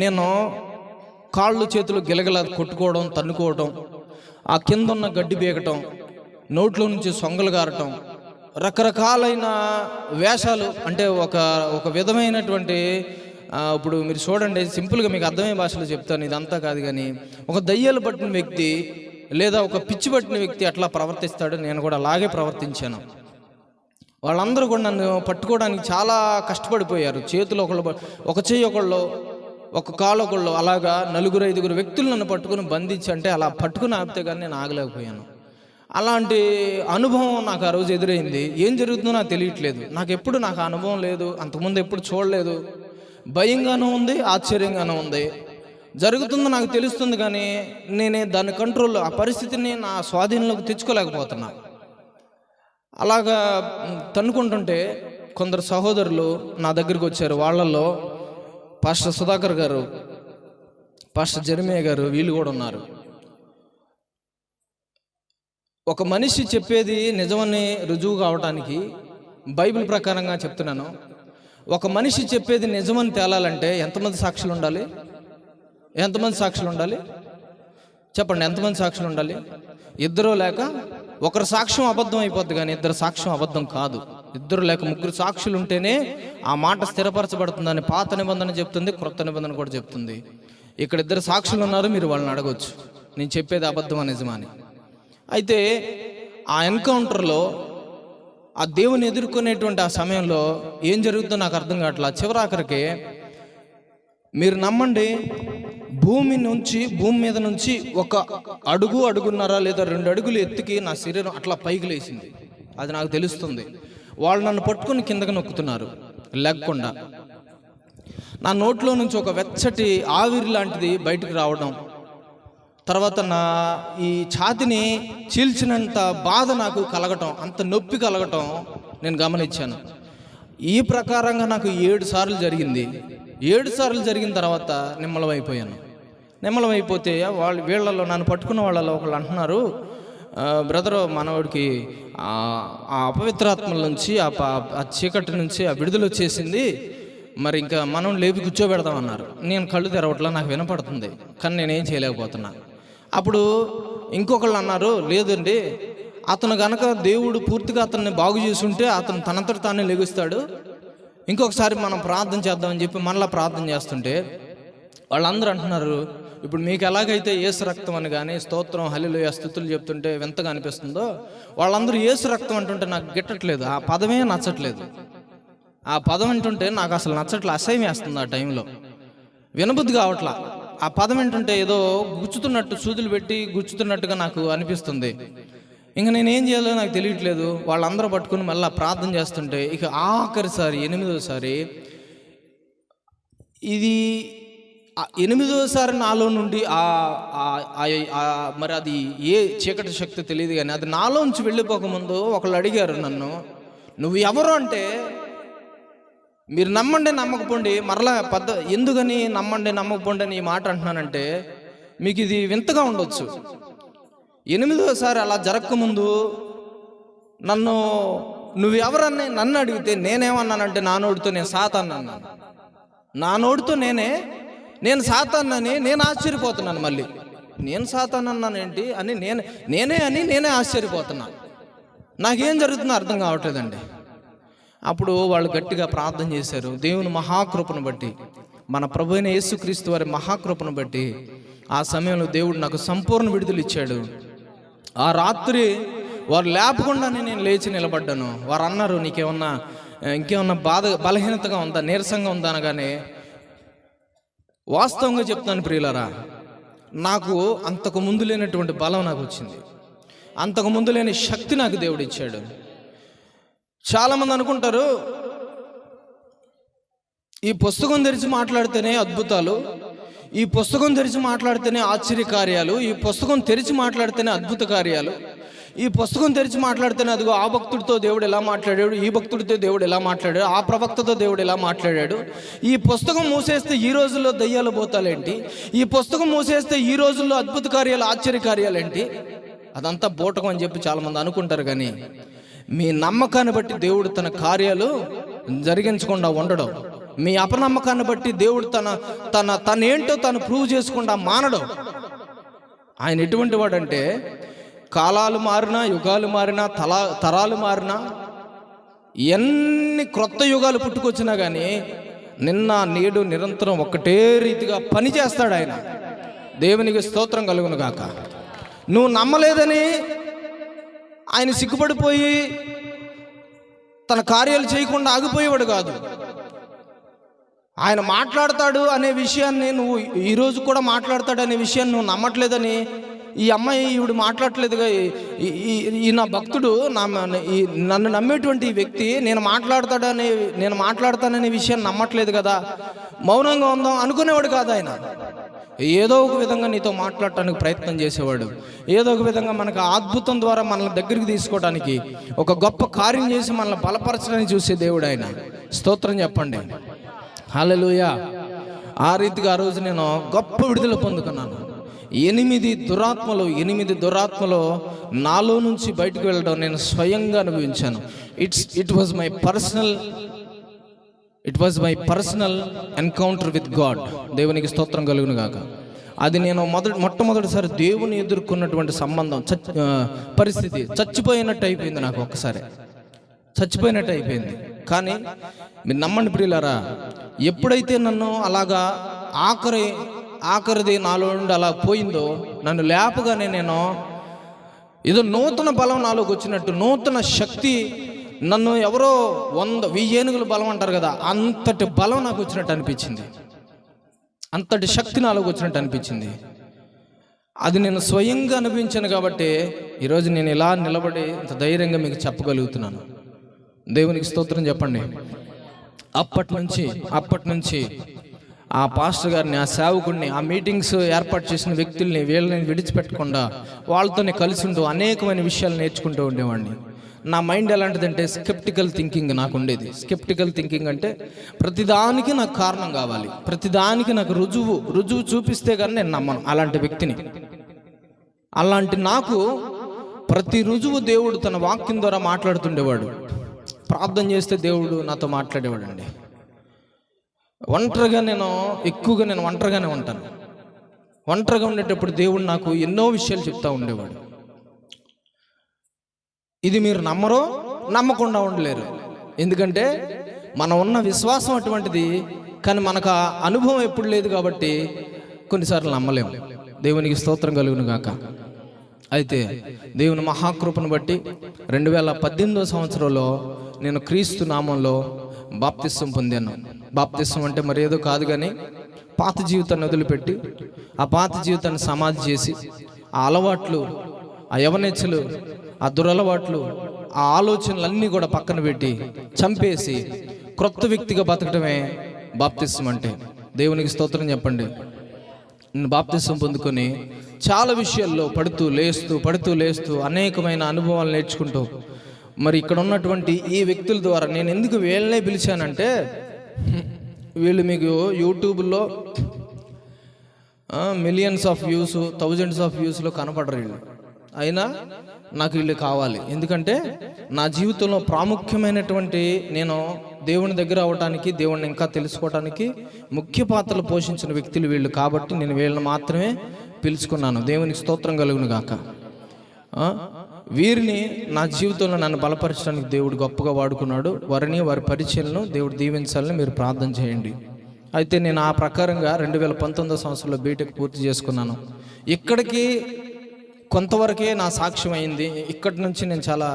నేను కాళ్ళు చేతులు గిలగిల కొట్టుకోవడం, తన్నుకోవడం, ఆ కింద ఉన్న గడ్డి బీగటం, నోట్లో నుంచి సొంగలు గారటం, రకరకాలైన వేషాలు, అంటే ఒక విధమైనటువంటి ఇప్పుడు మీరు చూడండి, సింపుల్గా మీకు అర్థమయ్యే భాషలో చెప్తాను, ఇదంతా కాదు, కానీ ఒక దయ్యాలు పట్టిన వ్యక్తి లేదా ఒక పిచ్చి పట్టిన వ్యక్తి అట్లా ప్రవర్తిస్తాడు. నేను కూడా అలాగే ప్రవర్తించాను. వాళ్ళందరూ కూడా నన్ను పట్టుకోవడానికి చాలా కష్టపడిపోయారు. చేతులు ఒక చెయ్యి ఒకళ్ళు, ఒక కాలు ఒకళ్ళు, అలాగా 4-5 వ్యక్తులు నన్ను పట్టుకుని బంధించి, అంటే అలా పట్టుకుని ఆపితే కానీ నేను ఆగలేకపోయాను. అలాంటి అనుభవం నాకు ఆ రోజు ఎదురైంది. ఏం జరుగుతుందో నాకు తెలియట్లేదు. నాకు అనుభవం లేదు, అంతకుముందు ఎప్పుడు చూడలేదు. భయంగానూ ఉంది, ఆశ్చర్యంగానూ ఉంది. జరుగుతుందో నాకు తెలుస్తుంది, కానీ నేనే దాని కంట్రోల్, ఆ పరిస్థితిని నా స్వాధీనంలోకి తెచ్చుకోలేకపోతున్నా. అలాగా తన్నుకుంటుంటే కొందరు సహోదరులు నా దగ్గరికి వచ్చారు. వాళ్ళల్లో పాస్టర్ సుధాకర్ గారు, పాస్టర్ జెరమయ్య గారు, వీళ్ళు కూడా ఉన్నారు. ఒక మనిషి చెప్పేది నిజమని రుజువు కావడానికి బైబిల్ ప్రకారంగా చెప్తున్నాను. ఒక మనిషి చెప్పేది నిజమని తేలాలంటే ఎంతమంది సాక్షులు ఉండాలి? ఎంతమంది సాక్షులు ఉండాలి చెప్పండి? ఎంతమంది సాక్షులు ఉండాలి? ఇద్దరు లేక ఒకరు సాక్ష్యం అబద్ధం అయిపోద్ది, కానీ ఇద్దరు సాక్ష్యం అబద్ధం కాదు. ఇద్దరు లేక ముగ్గురు సాక్షులు ఉంటేనే ఆ మాట స్థిరపరచబడుతుందని పాత నిబంధన చెప్తుంది, క్రొత్త నిబంధన కూడా చెప్తుంది. ఇక్కడ ఇద్దరు సాక్షులు ఉన్నారు, మీరు వాళ్ళని అడగొచ్చు నేను చెప్పేది అబద్ధమా నిజమా అని. అయితే ఆ ఎన్కౌంటర్లో ఆ దేవుని ఎదుర్కొనేటువంటి ఆ సమయంలో ఏం జరుగుతుందో నాకు అర్థం కావట్లా. చివరాఖరికి మీరు నమ్మండి, భూమి మీద నుంచి ఒక అడుగున్నర లేదా 2 అడుగులు ఎత్తుకి నా శరీరం అట్లా పైకి లేచింది. అది నాకు తెలుస్తుంది. వాళ్ళు నన్ను పట్టుకుని కిందకి నొక్కుతున్నారు లేకుండా. నా నోట్లో నుంచి ఒక వెచ్చటి ఆవిరి లాంటిది బయటికి రావడం, తర్వాత నా ఈ ఛాతిని చీల్చినంత బాధ నాకు కలగటం, అంత నొప్పి కలగటం నేను గమనించాను. ఈ ప్రకారంగా నాకు 7 సార్లు జరిగింది. 7 సార్లు జరిగిన తర్వాత నిమ్మలమైపోయాను. నిమ్మలమైపోతే వీళ్ళలో నన్ను పట్టుకున్న వాళ్ళలో ఒకళ్ళు అంటున్నారు, బ్రదరు మనవాడికి ఆ అపవిత్రాత్మల నుంచి ఆ చీకటి నుంచి ఆ విడుదల వచ్చేసింది, మరి ఇంకా మనం లేపి కూర్చోబెడదామన్నారు. నేను కళ్ళు తెరవట్లా, నాకు వినపడుతుంది, కానీ నేనేం చేయలేకపోతున్నా. అప్పుడు ఇంకొకళ్ళు అన్నారు, లేదండి అతను గనక దేవుడు పూర్తిగా అతన్ని బాగు చేసి ఉంటే అతను తనంతట తానే లెగుస్తాడు, ఇంకొకసారి మనం ప్రార్థన చేద్దామని చెప్పి మళ్ళీ ప్రార్థన చేస్తుంటే వాళ్ళందరూ అంటున్నారు, ఇప్పుడు మీకు ఎలాగైతే యేసు రక్తం అని కానీ స్తోత్రం హల్లెలూయా స్తుతులు చెప్తుంటే వింతగా అనిపిస్తుందో, వాళ్ళందరూ యేసు రక్తం అంటుంటే నాకు గిట్టట్లేదు, ఆ పదమే నచ్చట్లేదు. ఆ పదం అంటుంటే నాకు అసలు నచ్చట్లే, అసహ్యం వేస్తుంది. ఆ టైంలో వినబుద్ధి కావట్లా. ఆ పదం ఏంటంటే ఏదో గుచ్చుతున్నట్టు, సూదులు పెట్టి గుచ్చుతున్నట్టుగా నాకు అనిపిస్తుంది. ఇంకా నేనేం చేయాలో నాకు తెలియట్లేదు. వాళ్ళందరూ పట్టుకుని మళ్ళీ ప్రార్థన చేస్తుంటే ఇక ఆఖరిసారి 8వసారి, ఇది 8వసారి నాలో నుండి మరి అది ఏ చీకటి శక్తి తెలియదు, కానీ అది నాలోంచి వెళ్ళిపోకముందు ఒకళ్ళు అడిగారు నన్ను, నువ్వు ఎవరు అంటే, మీరు నమ్మండి నమ్మకపోండి, మరలా ఎందుకని నమ్మండి నమ్మకపోండి అని ఈ మాట అంటున్నానంటే, మీకు ఇది వింతగా ఉండొచ్చు. 8వసారి అలా జరగకముందు నువ్వు ఎవరని నన్ను అడిగితే నేనేమన్నానంటే, నా నోటితో నేను సాతాను అన్నాను. నా నోటితో నేను సాతానని నేను ఆశ్చర్యపోతున్నాను. మళ్ళీ నేను సాతాను అన్నానేంటి అని నేనే ఆశ్చర్యపోతున్నాను. నాకేం జరుగుతుందో అర్థం కావట్లేదండి. అప్పుడు వాళ్ళు గట్టిగా ప్రార్థన చేశారు. దేవుని మహాకృపను బట్టి, మన ప్రభు అయిన యేసుక్రీస్తు వారి మహాకృపను బట్టి ఆ సమయంలో దేవుడు నాకు సంపూర్ణ విడుదల ఇచ్చాడు. ఆ రాత్రి వారు లేపకుండానే నేను లేచి నిలబడ్డాను. వారు అన్నారు, ఇంకేమన్నా బలహీనతగా ఉందా, నీరసంగా ఉందా అనగానే, వాస్తవంగా చెప్తాను ప్రియులారా, నాకు అంతకు ముందు లేనటువంటి బలం నాకు వచ్చింది, అంతకు ముందు లేని శక్తి నాకు దేవుడు ఇచ్చాడు. చాలామంది అనుకుంటారు, ఈ పుస్తకం తెరిచి మాట్లాడితేనే అద్భుతాలు, ఈ పుస్తకం తెరిచి మాట్లాడితేనే ఆశ్చర్యకార్యాలు, ఈ పుస్తకం తెరిచి మాట్లాడితేనే అద్భుత కార్యాలు, ఈ పుస్తకం తెరిచి మాట్లాడితేనే అదిగో ఆ భక్తుడితో దేవుడు ఎలా మాట్లాడాడు, ఈ భక్తుడితో దేవుడు ఎలా మాట్లాడాడు, ఆ ప్రవక్తతో దేవుడు ఎలా మాట్లాడాడు, ఈ పుస్తకం మూసేస్తే ఈ రోజుల్లో దయ్యాలు పోతాలేంటి, ఈ పుస్తకం మూసేస్తే ఈ రోజుల్లో అద్భుత కార్యాలు ఆశ్చర్యకార్యాలేంటి, అదంతా బూటకం అని చెప్పి చాలామంది అనుకుంటారు. కానీ మీ నమ్మకాన్ని బట్టి దేవుడు తన కార్యాలు జరిగించకుండా ఉండడం, మీ అపనమ్మకాన్ని బట్టి దేవుడు తనేంటో తను ప్రూవ్ చేసుకుండా మానడం. ఆయన ఎటువంటి వాడంటే, కాలాలు మారినా, యుగాలు మారినా, తరాలు మారినా, ఎన్ని క్రొత్త యుగాలు పుట్టుకొచ్చినా కానీ నిన్న నేడు నిరంతరం ఒకటే రీతిగా పనిచేస్తాడు ఆయన. దేవునికి స్తోత్రం కలుగును గాక. నువ్వు నమ్మలేదని ఆయన సిగ్గుపడిపోయి తన కార్యాలు చేయకుండా ఆగిపోయేవాడు కాదు. ఆయన మాట్లాడతాడు అనే విషయాన్ని నువ్వు ఈరోజు కూడా మాట్లాడతాడు అనే విషయాన్ని నువ్వు నమ్మట్లేదని, ఈ అమ్మాయి ఈవిడ మాట్లాడట్లేదుగా, ఈ నా భక్తుడు నన్ను నమ్మేటువంటి ఈ వ్యక్తి నేను మాట్లాడతాననే విషయాన్ని నమ్మట్లేదు కదా, మౌనంగా ఉందాం అనుకునేవాడు కాదు ఆయన. ఏదో ఒక విధంగా నీతో మాట్లాడటానికి ప్రయత్నం చేసేవాడు. ఏదో ఒక విధంగా మనకు అద్భుతం ద్వారా మనల్ని దగ్గరికి తీసుకోవడానికి, ఒక గొప్ప కార్యం చేసి మనల్ని బలపరచడానికి చూసే దేవుడు ఆయన. స్తోత్రం చెప్పండి. హల్లెలూయా. ఆ రీతిగా ఆ రోజు నేను గొప్ప విడుదల పొందుకున్నాను. 8 దురాత్మలు నాలో నుంచి బయటకు వెళ్ళడం నేను స్వయంగా అనుభవించాను. It was my personal encounter with God. దేవునికి స్తోత్రం కలుగును గాక. అది నేను మొట్టమొదటిసారి దేవుని ఎదుర్కొన్నటువంటి సంబంధం, పరిస్థితి. చచ్చిపోయినట్టు అయిపోయింది నాకు, ఒక్కసారి చచ్చిపోయినట్టు అయిపోయింది. కానీ మీరు నమ్మండి ప్రియులారా, ఎప్పుడైతే నన్ను అలాగా ఆఖరిది నాలో నుండి అలా పోయిందో, నన్ను లేపగానే నేను ఏదో నూతన బలం నాలోకి వచ్చినట్టు, నూతన శక్తి, నన్ను ఎవరో 100-1000 ఏనుగుల బలం అంటారు కదా, అంతటి బలం నాకు వచ్చినట్టు అనిపించింది. అంతటి శక్తి నాలోకి వచ్చినట్టు అనిపించింది. అది నేను స్వయంగా అనిపించాను కాబట్టి ఈరోజు నేను ఇలా నిలబడి ఇంత ధైర్యంగా మీకు చెప్పగలుగుతున్నాను. దేవునికి స్తోత్రం చెప్పండి. అప్పటి నుంచి ఆ పాస్టర్ గారిని, ఆ సేవకుడిని, ఆ మీటింగ్స్ ఏర్పాటు చేసిన వ్యక్తుల్ని, వీళ్ళని విడిచిపెట్టకుండా వాళ్ళతోనే కలిసి ఉంటూ అనేకమైన విషయాలు నేర్చుకుంటూ ఉండేవాడిని. నా మైండ్ ఎలాంటిదంటే స్కెప్టికల్ థింకింగ్ నాకు ఉండేది. స్కెప్టికల్ థింకింగ్ అంటే ప్రతిదానికి నాకు కారణం కావాలి, ప్రతిదానికి నాకు రుజువు చూపిస్తే కానీ నేను నమ్మను. అలాంటి వ్యక్తిని. అలాంటి నాకు ప్రతి రుజువు దేవుడు తన వాక్యం ద్వారా మాట్లాడుతుండేవాడు. ప్రార్థన చేస్తే దేవుడు నాతో మాట్లాడేవాడు అండి. ఎక్కువగా నేను ఒంటరిగానే ఉంటాను. ఒంటరిగా ఉండేటప్పుడు దేవుడు నాకు ఎన్నో విషయాలు చెప్తా ఉండేవాడు. ఇది మీరు నమ్మకుండా ఉండలేరు. ఎందుకంటే మనం ఉన్న విశ్వాసం అటువంటిది. కానీ మనకు ఆ అనుభవం ఎప్పుడు లేదు కాబట్టి కొన్నిసార్లు నమ్మలేము. దేవునికి స్తోత్రం కలుగును గాక. అయితే దేవుని మహాకృపను బట్టి 2018వ సంవత్సరంలో నేను క్రీస్తు నామంలో బాప్తిస్వం పొందాను. బాప్తిస్వం అంటే మరి ఏదో కాదు, కానీ పాత జీవితాన్ని వదిలిపెట్టి, ఆ పాత జీవితాన్ని సమాధి చేసి, ఆ అలవాట్లు, ఆ యవనేచ్ఛలు, ఆ దురలవాట్లు, ఆ ఆలోచనలన్నీ కూడా పక్కన పెట్టి చంపేసి క్రొత్త వ్యక్తిగా బతకడమే బాప్తిస్వం అంటే. దేవునికి స్తోత్రం చెప్పండి. నేను బాప్తిస్వం పొందుకొని చాలా విషయాల్లో పడుతూ లేస్తూ అనేకమైన అనుభవాలు నేర్చుకుంటూ, మరి ఇక్కడ ఉన్నటువంటి ఈ వ్యక్తుల ద్వారా నేను ఎందుకు వీళ్ళనే పిలిచానంటే, వీళ్ళు మీకు యూట్యూబ్లో millions of views, thousands of వ్యూస్లో కనపడరు వీళ్ళు. అయినా నాకు వీళ్ళు కావాలి. ఎందుకంటే నా జీవితంలో ప్రాముఖ్యమైనటువంటి, నేను దేవుని దగ్గర అవడానికి, దేవుడిని ఇంకా తెలుసుకోవడానికి ముఖ్య పాత్రలు పోషించిన వ్యక్తులు వీళ్ళు. కాబట్టి నేను వీళ్ళని మాత్రమే పిలుచుకున్నాను. దేవునికి స్తోత్రం కలుగును గాక. వీరిని నా జీవితంలో నన్ను బలపరచడానికి దేవుడు గొప్పగా వాడుకున్నాడు. వారి పరిచయలను దేవుడు దీవించాలని మీరు ప్రార్థన చేయండి. అయితే నేను ఆ ప్రకారంగా 2019వ సంవత్సరంలో బీటెక్ పూర్తి చేసుకున్నాను. ఇక్కడికి కొంతవరకే నా సాక్ష్యం అయింది. ఇక్కడి నుంచి నేను చాలా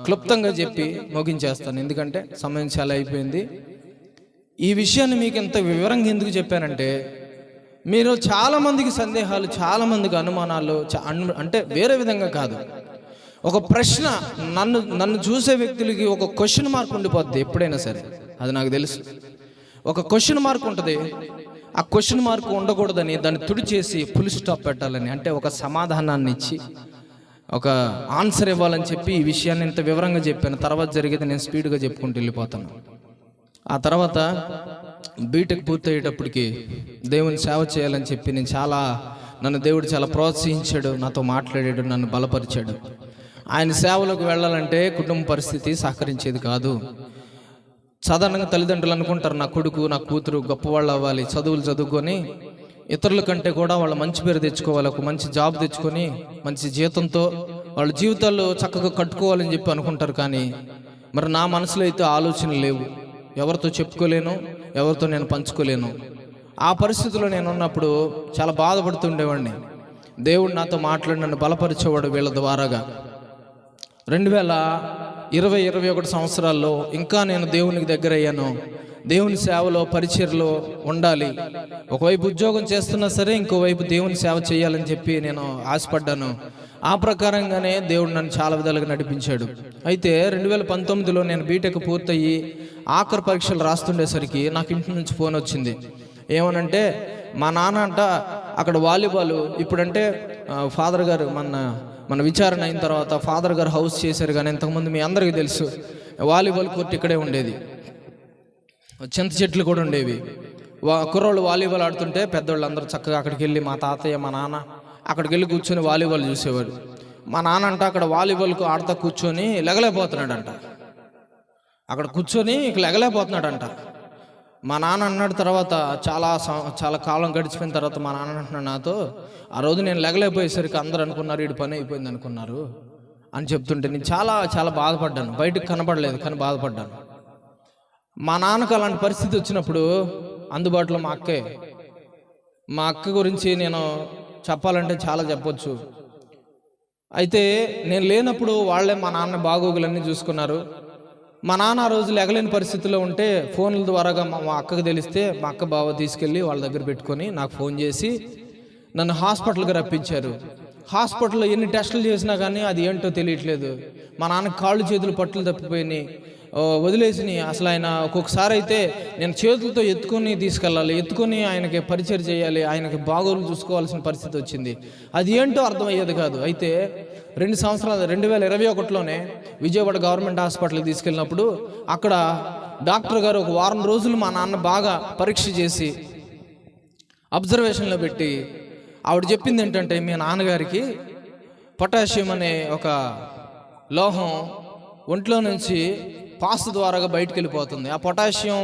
క్లుప్తంగా చెప్పి ముగించేస్తాను, ఎందుకంటే సమయం చాలా అయిపోయింది. ఈ విషయాన్ని మీకు ఎంత వివరంగా ఎందుకు చెప్పానంటే, మీరు చాలామందికి సందేహాలు, చాలామందికి అనుమానాలు, అంటే వేరే విధంగా కాదు, ఒక ప్రశ్న, నన్ను చూసే వ్యక్తులకి ఒక క్వశ్చన్ మార్క్ ఉండిపోద్ది ఎప్పుడైనా సరే. అది నాకు తెలుసు. ఒక క్వశ్చన్ మార్క్ ఉంటుంది. ఆ క్వశ్చన్ మార్క్ ఉండకూడదని దాన్ని తుడిచేసి ఫుల్ స్టాప్ పెట్టాలని, అంటే ఒక సమాధానాన్ని ఇచ్చి ఒక ఆన్సర్ ఇవ్వాలని చెప్పి ఈ విషయాన్ని ఇంత వివరంగా చెప్పాను. తర్వాత జరిగేది నేను స్పీడ్గా చెప్పుకుంటూ వెళ్ళిపోతాను. ఆ తర్వాత బీటెక్ పూర్తయ్యేటప్పటికి దేవుని సేవ చేయాలని చెప్పి నన్ను దేవుడు చాలా ప్రోత్సహించాడు, నాతో మాట్లాడాడు, నన్ను బలపరిచాడు. ఆయన సేవలోకి వెళ్ళాలంటే కుటుంబ పరిస్థితి సహకరించేది కాదు. సాధారణంగా తల్లిదండ్రులు అనుకుంటారు, నా కొడుకు, నా కూతురు గొప్పవాళ్ళు అవ్వాలి, చదువులు చదువుకొని ఇతరుల కంటే కూడా వాళ్ళ మంచి పేరు తెచ్చుకోవాలి, ఒక మంచి జాబ్ తెచ్చుకొని మంచి జీతంతో వాళ్ళ జీవితాల్లో చక్కగా కట్టుకోవాలని చెప్పి అనుకుంటారు. కానీ మరి నా మనసులో అయితే ఆలోచనలు లేవు. ఎవరితో చెప్పుకోలేను, ఎవరితో నేను పంచుకోలేను. ఆ పరిస్థితిలో నేను ఉన్నప్పుడు చాలా బాధపడుతుండేవాడిని. దేవుడు నాతో మాట్లాడి నన్ను బలపరిచేవాడు వీళ్ళ ద్వారాగా. 2020-21 సంవత్సరాల్లో ఇంకా నేను దేవునికి దగ్గర అయ్యాను. దేవుని సేవలో, పరిచర్లో ఉండాలి. ఒకవైపు ఉద్యోగం చేస్తున్నా సరే, ఇంకోవైపు దేవుని సేవ చేయాలని చెప్పి నేను ఆశపడ్డాను. ఆ ప్రకారంగానే దేవుడు నన్ను చాలా విధాలుగా నడిపించాడు. అయితే 2019లో నేను బీటెక్ పూర్తయ్యి ఆఖరి పరీక్షలు రాస్తుండేసరికి నాకు ఇంటి నుంచి ఫోన్ వచ్చింది. ఏమనంటే మా నాన్న అంట అక్కడ వాలీబాల్ ఇప్పుడంటే ఫాదర్ గారు మన విచారణ అయిన తర్వాత ఫాదర్ గారు హౌస్ చేశారు, కానీ ఇంతకుముందు మీ అందరికీ తెలుసు వాలీబాల్ కోర్టు ఇక్కడే ఉండేది, చింత చెట్లు కూడా ఉండేవి. కుర్రోళ్ళు వాలీబాల్ ఆడుతుంటే పెద్దవాళ్ళు అందరూ చక్కగా అక్కడికి వెళ్ళి మా తాతయ్య మా నాన్న అక్కడికి వెళ్ళి కూర్చొని వాలీబాల్ చూసేవాడు. మా నాన్న అంట అక్కడ వాలీబాల్కు ఆడుతూ కూర్చొని లెగలేకపోతున్నాడంట, అక్కడ కూర్చొని ఇక లెగలేకపోతున్నాడంట. మా నాన్న అన్నాడు, తర్వాత చాలా కాలం గడిచిపోయిన తర్వాత మా నాన్న అంటున్నాడు నాతో, ఆ రోజు నేను లెగలేకపోయేసరికి అందరూ అనుకున్నారు వీడి పని అయిపోయింది అనుకున్నారు అని చెప్తుంటే నేను చాలా చాలా బాధపడ్డాను. బయటకు కనబడలేదు కానీ బాధపడ్డాను. మా నాన్నకు అలాంటి పరిస్థితి వచ్చినప్పుడు అందుబాటులో మా అక్క గురించి నేను చెప్పాలంటే చాలా చెప్పొచ్చు. అయితే నేను లేనప్పుడు వాళ్ళే మా నాన్న బాగోగులన్నీ చూసుకున్నారు. మా నాన్న ఆ రోజు లెగలేని పరిస్థితిలో ఉంటే ఫోన్ల ద్వారాగా మా అక్కకు తెలిస్తే మా అక్క బావ తీసుకెళ్ళి వాళ్ళ దగ్గర పెట్టుకొని నాకు ఫోన్ చేసి నన్ను హాస్పిటల్కి రప్పించారు. హాస్పిటల్లో ఎన్ని టెస్టులు చేసినా కానీ అది ఏంటో తెలియట్లేదు. మా నాన్నకి కాళ్ళు చేతులు పట్టులు తప్పిపోయినాయి, వదిలేసినాయి. అసలు ఆయన ఒక్కొక్కసారి అయితే నేను చేతులతో ఎత్తుకొని ఆయనకి పరిచయం చేయాలి, ఆయనకి బాగోలు చూసుకోవాల్సిన పరిస్థితి వచ్చింది. అది ఏంటో అర్థమయ్యేది కాదు. అయితే 2 సంవత్సరాలు 2021లోనే విజయవాడ గవర్నమెంట్ హాస్పిటల్కి తీసుకెళ్ళినప్పుడు అక్కడ డాక్టర్ గారు ఒక వారం రోజులు మా నాన్న బాగా పరీక్ష చేసి అబ్జర్వేషన్లో పెట్టి ఆవిడ చెప్పింది ఏంటంటే మీ నాన్నగారికి పొటాషియం అనే ఒక లోహం ఒంట్లో నుంచి పాస్ ద్వారాగా బయటకు వెళ్ళిపోతుంది. ఆ పొటాషియం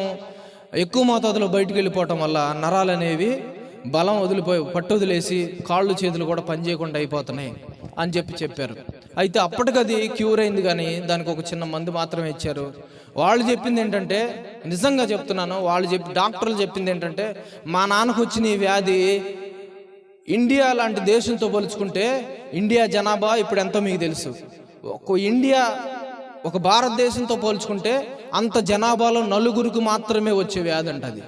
ఎక్కువ మోతాదులో బయటకు వెళ్ళిపోవటం వల్ల నరాలు అనేవి బలం పట్టు వదిలేసి కాళ్ళు చేతులు కూడా పనిచేయకుండా అయిపోతున్నాయి అని చెప్పారు. అయితే అప్పటికది క్యూర్ అయింది, కానీ దానికి ఒక చిన్న మందు మాత్రమే ఇచ్చారు. వాళ్ళు చెప్పింది ఏంటంటే, నిజంగా చెప్తున్నాను, డాక్టర్లు చెప్పింది ఏంటంటే మా నాన్నకు వచ్చిన ఈ వ్యాధి ఇండియా లాంటి దేశంతో పోల్చుకుంటే ఇండియా జనాభా ఇప్పుడు ఎంతో మీకు తెలుసు. ఒక భారతదేశంతో పోల్చుకుంటే అంత జనాభాలో 4 మాత్రమే వచ్చే వ్యాధి అంట అది.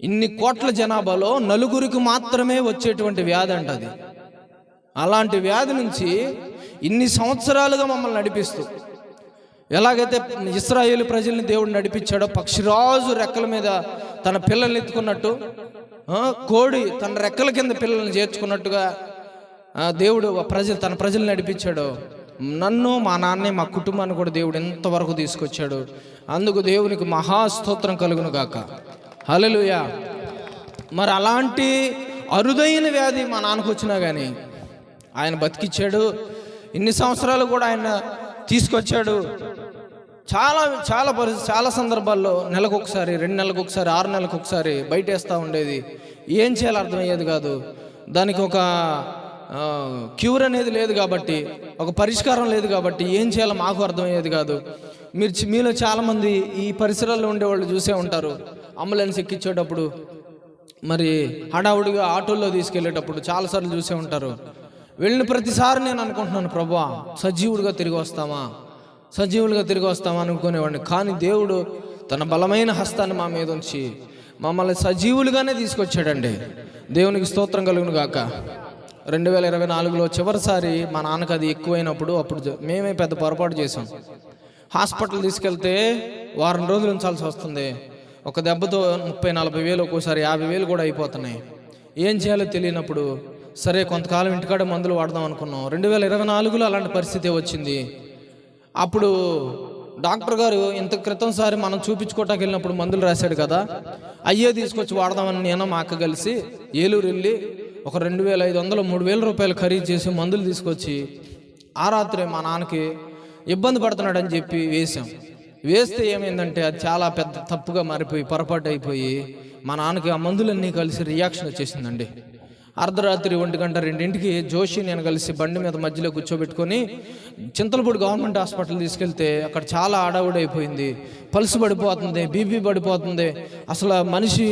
ఇన్ని కోట్ల జనాభాలో 4 మాత్రమే వచ్చేటువంటి వ్యాధి అంట అది. అలాంటి వ్యాధి నుంచి ఇన్ని సంవత్సరాలుగా మమ్మల్ని నడిపిస్తూ, ఎలాగైతే ఇశ్రాయేలు ప్రజల్ని దేవుడు నడిపించాడో, పక్షిరాజు రెక్కల మీద తన పిల్లల్ని ఎత్తుకున్నట్టు, కోడి తన రెక్కల కింద పిల్లల్ని చేర్చుకున్నట్టుగా దేవుడు తన ప్రజల్ని నడిపించాడు. నన్ను మా నాన్నే మా కుటుంబాన్ని కూడా దేవుడు ఎంతవరకు తీసుకొచ్చాడు. అందుకు దేవునికి మహాస్తోత్రం కలుగును గాక. హల్లెలూయా. మరి అలాంటి అరుదైన వ్యాధి మా నాన్నకు వచ్చినా కానీ ఆయన బతికిచ్చాడు. ఇన్ని సంవత్సరాలు కూడా ఆయన తీసుకొచ్చాడు. చాలా సందర్భాల్లో నెలకొకసారి, 2 నెలలకు ఒకసారి, 6 నెలలకు ఒకసారి బయట వేస్తూ ఉండేది. ఏం చేయాలో అర్థమయ్యేది కాదు. దానికి ఒక క్యూర్ అనేది లేదు కాబట్టి, ఒక పరిష్కారం లేదు కాబట్టి ఏం చేయాలో మాకు అర్థమయ్యేది కాదు. మీలో చాలామంది ఈ పరిసరాల్లో ఉండేవాళ్ళు చూసే ఉంటారు. అంబులెన్స్ ఎక్కించేటప్పుడు, మరి హడావుడిగా ఆటోల్లో తీసుకెళ్ళేటప్పుడు చాలాసార్లు చూసే ఉంటారు. వెళ్ళిన ప్రతిసారి నేను అనుకుంటున్నాను, ప్రభువా సజీవులుగా తిరిగి వస్తామా అనుకునేవాడిని. కానీ దేవుడు తన బలమైన హస్తాన్ని మా మీద ఉంచి మమ్మల్ని సజీవులుగానే తీసుకొచ్చాడండి. దేవునికి స్తోత్రం కలుగును గాక. 2024లో చివరిసారి మా నాన్నకు అది ఎక్కువైనప్పుడు అప్పుడు మేమే పెద్ద పొరపాటు చేసాం. హాస్పిటల్ తీసుకెళ్తే వారం రోజులు ఉంచాల్సి వస్తుంది. ఒక దెబ్బతో 30-40 వేలు, ఒక్కోసారి 50 వేలు కూడా అయిపోతున్నాయి. ఏం చేయాలో తెలియనప్పుడు సరే కొంతకాలం ఇంటికాడ మందులు వాడదాం అనుకున్నాం. 2024లో అలాంటి పరిస్థితి వచ్చింది. అప్పుడు డాక్టర్ గారు ఇంత క్రితంసారి మనం చూపించుకోవటానికి వెళ్ళినప్పుడు మందులు రాశాడు కదా, అయ్యే తీసుకొచ్చి వాడదామని నేను మా అక్క కలిసి ఏలూరు వెళ్ళి ఒక 2,500-3,000 రూపాయలు ఖరీదు చేసి మందులు తీసుకొచ్చి ఆ రాత్రి మా నాన్నకి ఇబ్బంది పడుతున్నాడని చెప్పి వేస్తే ఏమైందంటే అది చాలా పెద్ద తప్పుగా మారిపోయి పొరపాటు అయిపోయి మా నాన్నకి ఆ మందులన్నీ కలిసి రియాక్షన్ వచ్చేసిందండి. అర్ధరాత్రి 1-2 జోషి నేను కలిసి బండి మీద మధ్యలో కూర్చోబెట్టుకొని చింతలపూడి గవర్నమెంట్ హాస్పిటల్ తీసుకెళ్తే అక్కడ చాలా ఆడావుడైపోయింది. పల్స్ పడిపోతుంది, బీపీ పడిపోతుంది. అసలు మనిషి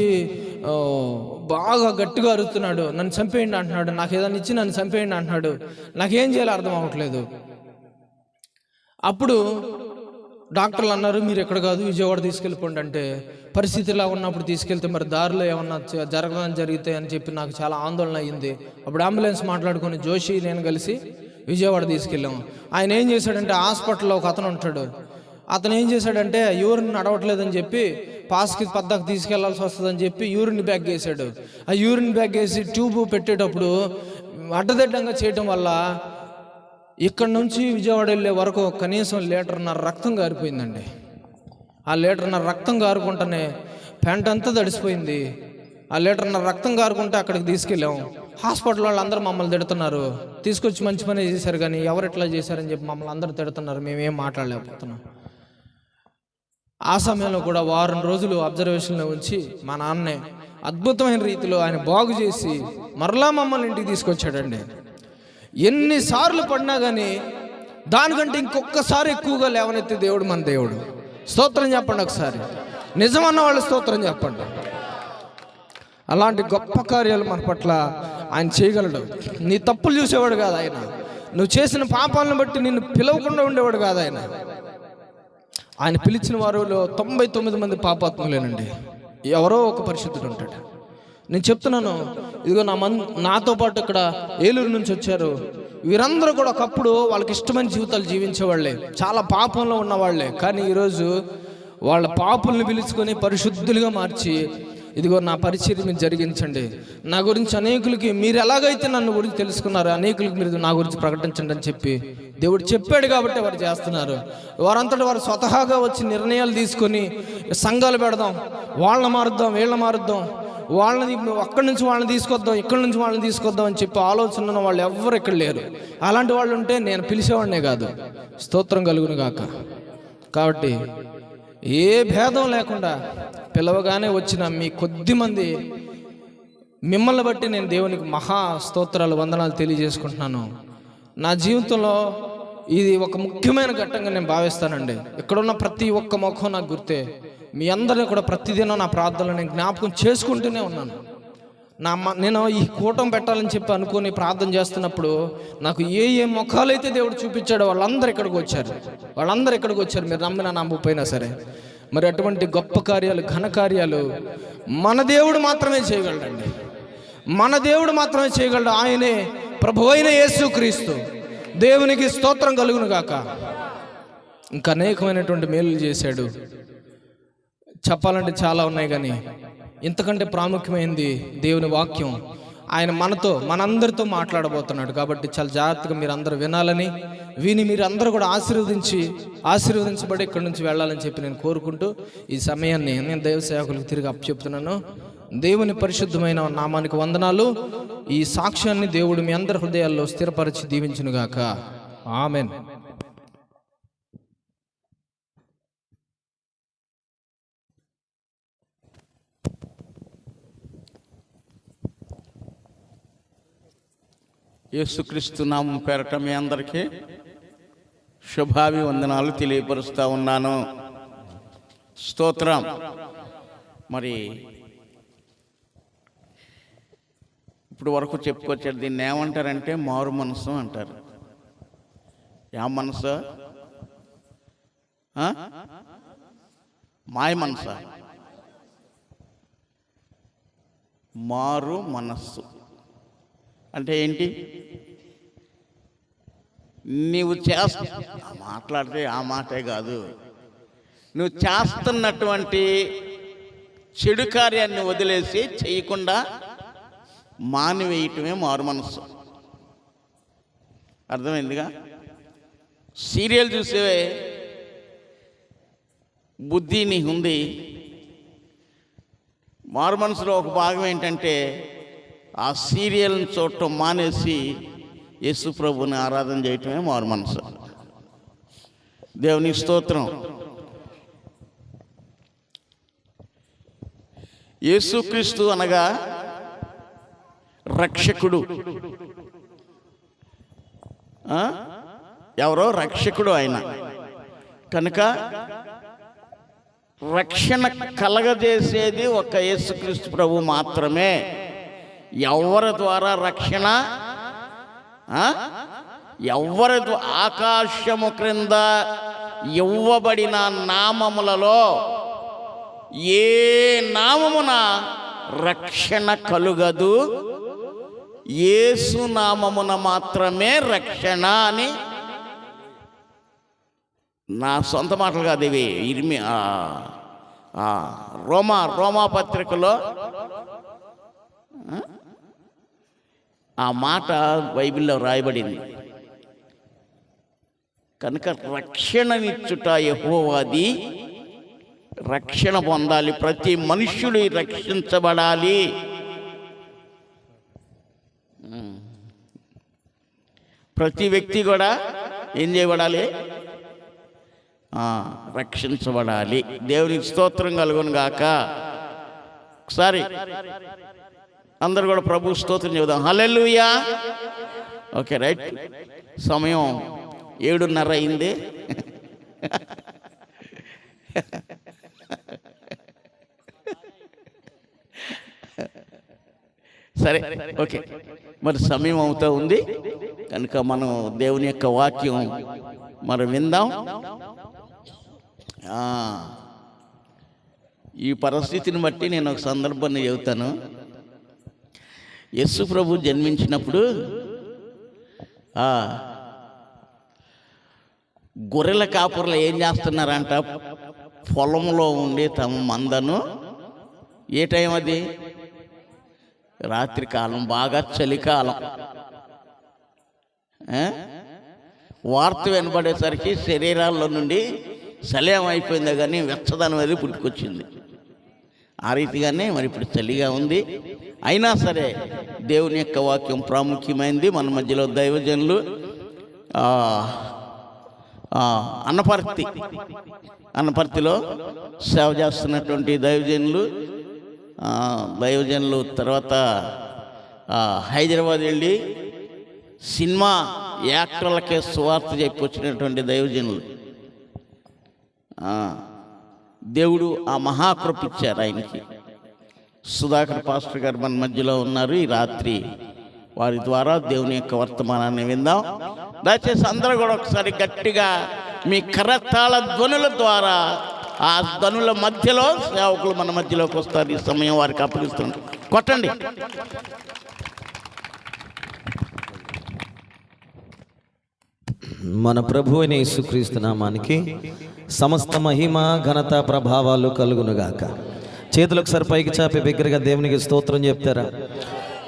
బాగా గట్టిగా అరుస్తున్నాడు, నన్ను చంపేయండి అంటున్నాడు, నాకు ఏదైనా ఇచ్చి నన్ను చంపేయండి అంటున్నాడు. నాకేం చేయాలో అర్థం అవ్వట్లేదు. అప్పుడు డాక్టర్లు అన్నారు, మీరు ఎక్కడ కాదు విజయవాడ తీసుకెళ్ళిపోండి అంటే, పరిస్థితి ఇలా ఉన్నప్పుడు తీసుకెళ్తే మరి దారిలో ఏమన్నా జరిగితే అని చెప్పి నాకు చాలా ఆందోళన అయ్యింది. అప్పుడు అంబులెన్స్ మాట్లాడుకొని జోషి నేను కలిసి విజయవాడ తీసుకెళ్ళాము. ఆయన ఏం చేశాడంటే, హాస్పిటల్లో ఒక అతను ఉంటాడు, అతను ఏం చేశాడంటే యూరిన్ నడవట్లేదని చెప్పి పాస్కి పద్దకు తీసుకెళ్లాల్సి వస్తుందని చెప్పి యూరిన్ బ్యాగ్ వేసాడు. ఆ యూరిన్ బ్యాగ్ వేసి ట్యూబ్ పెట్టేటప్పుడు అడ్డదిడ్డంగా చేయటం వల్ల ఇక్కడ నుంచి విజయవాడ వెళ్ళే వరకు కనీసం 1.5 లీటర్ రక్తం గారిపోయిందండి. ఆ 1.5 లీటర్ రక్తం గారుకుంటేనే ప్యాంట్ అంతా తడిసిపోయింది. ఆ 1.5 లీటర్ రక్తం గారుకుంటే అక్కడికి తీసుకెళ్ళాం. హాస్పిటల్ వాళ్ళు అందరూ మమ్మల్ని తిడుతున్నారు, తీసుకొచ్చి మంచి పని చేశారు కానీ ఎవరు ఎట్లా చేశారని చెప్పి మమ్మల్ని అందరూ తిడుతున్నారు. మేమేం మాట్లాడలేకపోతున్నాం. ఆ సమయంలో కూడా 1 వారం రోజులు అబ్జర్వేషన్లో ఉంచి మా నాన్నే అద్భుతమైన రీతిలో ఆయన బాగు చేసి మరలా మమ్మల్ని ఇంటికి తీసుకొచ్చాడండి. ఎన్నిసార్లు పడినా కానీ దానికంటే ఇంకొకసారి ఎక్కువగా లేవనెత్తి దేవుడు మన దేవుడు. స్తోత్రం చెప్పండి ఒకసారి. నిజమన్న వాళ్ళు స్తోత్రం చెప్పండి. అలాంటి గొప్ప కార్యాలు మన పట్ల ఆయన చేయగలడు. నీ తప్పులు చూసేవాడు కాదు ఆయన, నువ్వు చేసిన పాపాలను బట్టి నిన్ను పిలవకుండా ఉండేవాడు కాదు ఆయన. ఆయన పిలిచిన వారిలో 99 మంది పాపాత్ములేనండి, ఎవరో ఒక పరిశుద్ధుడు ఉంటాడు. నేను చెప్తున్నాను, ఇదిగో నాతో పాటు ఇక్కడ ఏలూరు నుంచి వచ్చారు. వీరందరూ కూడా ఒకప్పుడు వాళ్ళకి ఇష్టమైన జీవితాలు జీవించేవాళ్లే, చాలా పాపంలో ఉన్నవాళ్లే. కానీ ఈరోజు వాళ్ళ పాపుల్ని పిలుచుకొని పరిశుద్ధులుగా మార్చి, ఇదిగో నా పరిచర్య మీరు జరిగించండి, నా గురించి అనేకులకి మీరు ఎలాగైతే నన్ను గురించి తెలుసుకున్నారు అనేకులకి మీరు నా గురించి ప్రకటించండి అని చెప్పి దేవుడు చెప్పాడు కాబట్టి వారు చేస్తున్నారు. వారంతటా వారు స్వతహాగా వచ్చి నిర్ణయాలు తీసుకొని సంఘాలు పెడదాం, వాళ్ళని మారుద్దాం, వీళ్ళని మారుద్దాం, వాళ్ళని అక్కడి నుంచి వాళ్ళని తీసుకొద్దాం, ఇక్కడి నుంచి వాళ్ళని తీసుకొద్దాం అని చెప్పి ఆలోచన ఉన్న వాళ్ళు ఎవ్వరు ఇక్కడ లేరు. అలాంటి వాళ్ళు ఉంటే నేను పిలిచేవాడినే కాదు. స్తోత్రం కలుగును గాక. కాబట్టి ఏ భేదం లేకుండా పిలవగానే వచ్చిన మీ కొద్ది మంది మిమ్మల్ని బట్టి నేను దేవునికి మహా స్తోత్రాలు వందనాలు తెలియజేసుకుంటున్నాను. నా జీవితంలో ఇది ఒక ముఖ్యమైన ఘట్టంగా నేను భావిస్తానండి. ఇక్కడున్న ప్రతి ఒక్క ముఖం నాకు గుర్తే. మీ అందరినీ కూడా ప్రతిదినం నా ప్రార్థనలు నేను జ్ఞాపకం చేసుకుంటూనే ఉన్నాను. నేను ఈ కూటం పెట్టాలని చెప్పి అనుకుని ప్రార్థన చేస్తున్నప్పుడు నాకు ఏ ముఖాలైతే దేవుడు చూపించాడో వాళ్ళందరూ ఇక్కడికి వచ్చారు. మీరు నమ్మినా నమ్మకపోయినా సరే. మరి అటువంటి గొప్ప కార్యాలు, ఘన కార్యాలు మన దేవుడు మాత్రమే చేయగలడండి. మన దేవుడు మాత్రమే చేయగలడు. ఆయనే ప్రభువైన యేసుక్రీస్తు. దేవునికి స్తోత్రం కలుగును గాక. ఇంకా అనేకమైనటువంటి మేలులు చేశాడు. చెప్పాలంటే చాలా ఉన్నాయి, కానీ ఇంతకంటే ప్రాముఖ్యమైనది దేవుని వాక్యం. ఆయన మనందరితో మాట్లాడబోతున్నాడు. కాబట్టి చాలా జాగ్రత్తగా మీరు అందరూ వినాలని, విని మీరు అందరూ కూడా ఆశీర్వదించబడి ఇక్కడి నుంచి వెళ్ళాలని చెప్పి నేను కోరుకుంటూ ఈ సమయాన్ని నేను దైవ సేవకులకు తిరిగి అప్పచెప్తున్నాను. దేవుని పరిశుద్ధమైన నామానికి వందనాలు. ఈ సాక్ష్యాన్ని దేవుడు మీ అందరి హృదయాల్లో స్థిరపరిచి దీవించునుగాక. ఆమెన్.
యేసుక్రీస్తు నామం పేరట మీ అందరికీ శుభాభివందనాలు తెలియపరుస్తూ ఉన్నాను. స్తోత్రం. మరి ఇప్పుడు వరకు చెప్పుకొచ్చారు. దీన్ని ఏమంటారంటే మారు మనసు అంటారు. యా మనసు? మాయ మనసా? మారు మనస్సు అంటే ఏంటి? నీవు మాట్లాడితే ఆ మాటే కాదు, నువ్వు చేస్తున్నటువంటి చెడు కార్యాన్ని వదిలేసి చేయకుండా మానివేయటమే మారు మనస్సు. అర్థమైందిగా? సీరియల్ చూసే బుద్ధి నీకు ఉంది. మారు మనసులో ఒక భాగం ఏంటంటే ఆ సీరియల్ని చూడటం మానేసి యేసు ప్రభుని ఆరాధన చేయటమే మారు మనసు. దేవునికి స్తోత్రం. యేసుక్రీస్తు అనగా రక్షకుడు. ఎవరో రక్షకుడు ఆయన కనుక రక్షణ కలగజేసేది ఒక యేసుక్రీస్తు ప్రభు మాత్రమే. ఎవరి ద్వారా రక్షణ? ఎవరి ఆకాశము క్రింద ఇవ్వబడిన నామములలో ఏ నామమున రక్షణ కలుగదు, యేసు నామమున మాత్రమే రక్షణ అని నా సొంత మాటలు కాదు ఇవి. రోమా పత్రికలో ఆ మాట బైబిల్లో రాయబడింది. కనుక రక్షణనిచ్చుట యెహోవాది, రక్షణ పొందాలి, ప్రతి మనుష్యుడు రక్షించబడాలి. ప్రతి వ్యక్తి కూడా ఏం చేయబడాలి? రక్షించబడాలి. దేవునికి స్తోత్రం కలుగును గాక. ఒకసారి అందరు కూడా ప్రభు స్తోత్రం చెబుదాం. హల్లెలూయా. Okay, right. సమయం 7:30 అయింది. సరే, ఓకే. మరి సమయం అవుతూ ఉంది కనుక మనం దేవుని యొక్క వాక్యం మరి విందాం. ఈ పరిస్థితిని బట్టి నేను ఒక సందర్భాన్ని చెబుతాను. యేసు ప్రభు జన్మించినప్పుడు గొర్రెల కాపర్లు ఏం చేస్తున్నారంట? పొలంలో ఉండి తమ మందను, ఏ టైం అది? రాత్రికాలం, బాగా చలికాలం. వార్త వినబడేసరికి శరీరాల్లో నుండి చలేం అయిపోయిందో కానీ వెచ్చదనం అది పుట్టుకొచ్చింది. ఆ రీతిగానే మరి ఇప్పుడు చలిగా ఉంది. అయినా సరే దేవుని యొక్క వాక్యం ప్రాముఖ్యమైంది. మన మధ్యలో దైవజనులు అన్నపర్తిలో సేవ చేస్తున్నటువంటి దైవజనులు తర్వాత హైదరాబాద్ వెళ్ళి సినిమా యాక్టర్లకే సువార్త చెప్పి వచ్చినటువంటి దైవజనులు. దేవుడు ఆ మహాకృప ఇచ్చారు ఆయనకి. సుధాకర్ పాస్టర్ గారు మన మధ్యలో ఉన్నారు. ఈ రాత్రి వారి ద్వారా దేవుని యొక్క వర్తమానాన్ని విందాం. దయచేసి అందరూ కూడా ఒకసారి గట్టిగా మీ కరతాళ ధ్వనుల ద్వారా, ఆ ధ్వనుల మధ్యలో సేవకులు మన మధ్యలోకి వస్తారు. ఈ సమయం వారికి అప్పగిస్తుంది. కొట్టండి.
మన ప్రభు అయిన యేసుక్రీస్తు నామానికి సమస్త మహిమ, ఘనత, ప్రభావాలు కలుగునుగాక. చేతులు ఒకసారి పైకి చాపి బిగ్గరగా దేవునికి స్తోత్రం చెప్తారా?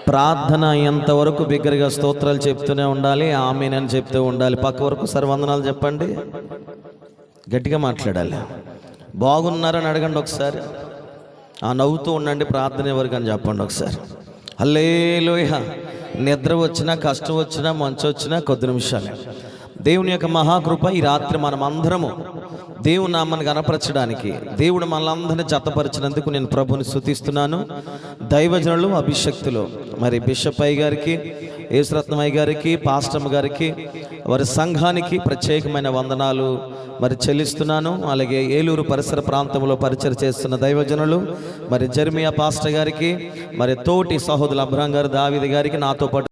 ప్రార్థన ఎంతవరకు బిగ్గరగా స్తోత్రాలు చెప్తూనే ఉండాలి, ఆమేనని చెప్తూ ఉండాలి. పక్క వరకు సర్వందనాలు చెప్పండి, గట్టిగా మాట్లాడాలి. బాగున్నారని అడగండి ఒకసారి. నవ్వుతూ ఉండండి. ప్రార్థన ఎవరికి అని చెప్పండి ఒకసారి. హల్లెలూయా. నిద్ర వచ్చినా, కష్టం వచ్చినా, మంచు వచ్చినా కొద్ది నిమిషాలే. దేవుని యొక్క మహాకృప ఈ రాత్రి మనం అందరము దేవుని నామాన్ని గణపరచడానికి దేవుడు మనలందరినీ జతపరిచినందుకు నేను ప్రభుని స్తుతిస్తున్నాను. దైవజనులు, అభిషక్తులు, మరి బిషప్ అయ్య గారికి, యేసురత్నమయ్య గారికి, పాస్టమ్ గారికి, వారి సంఘానికి ప్రత్యేకమైన వందనాలు మరి చెల్లిస్తున్నాను. అలాగే ఏలూరు పరిసర ప్రాంతంలో పరిచయం చేస్తున్న దైవజనులు, మరి జెర్మియా పాస్టర్ గారికి, మరి తోటి సహోదరులు అబ్రహాం గారు, దావీదు గారికి, నాతో పాటు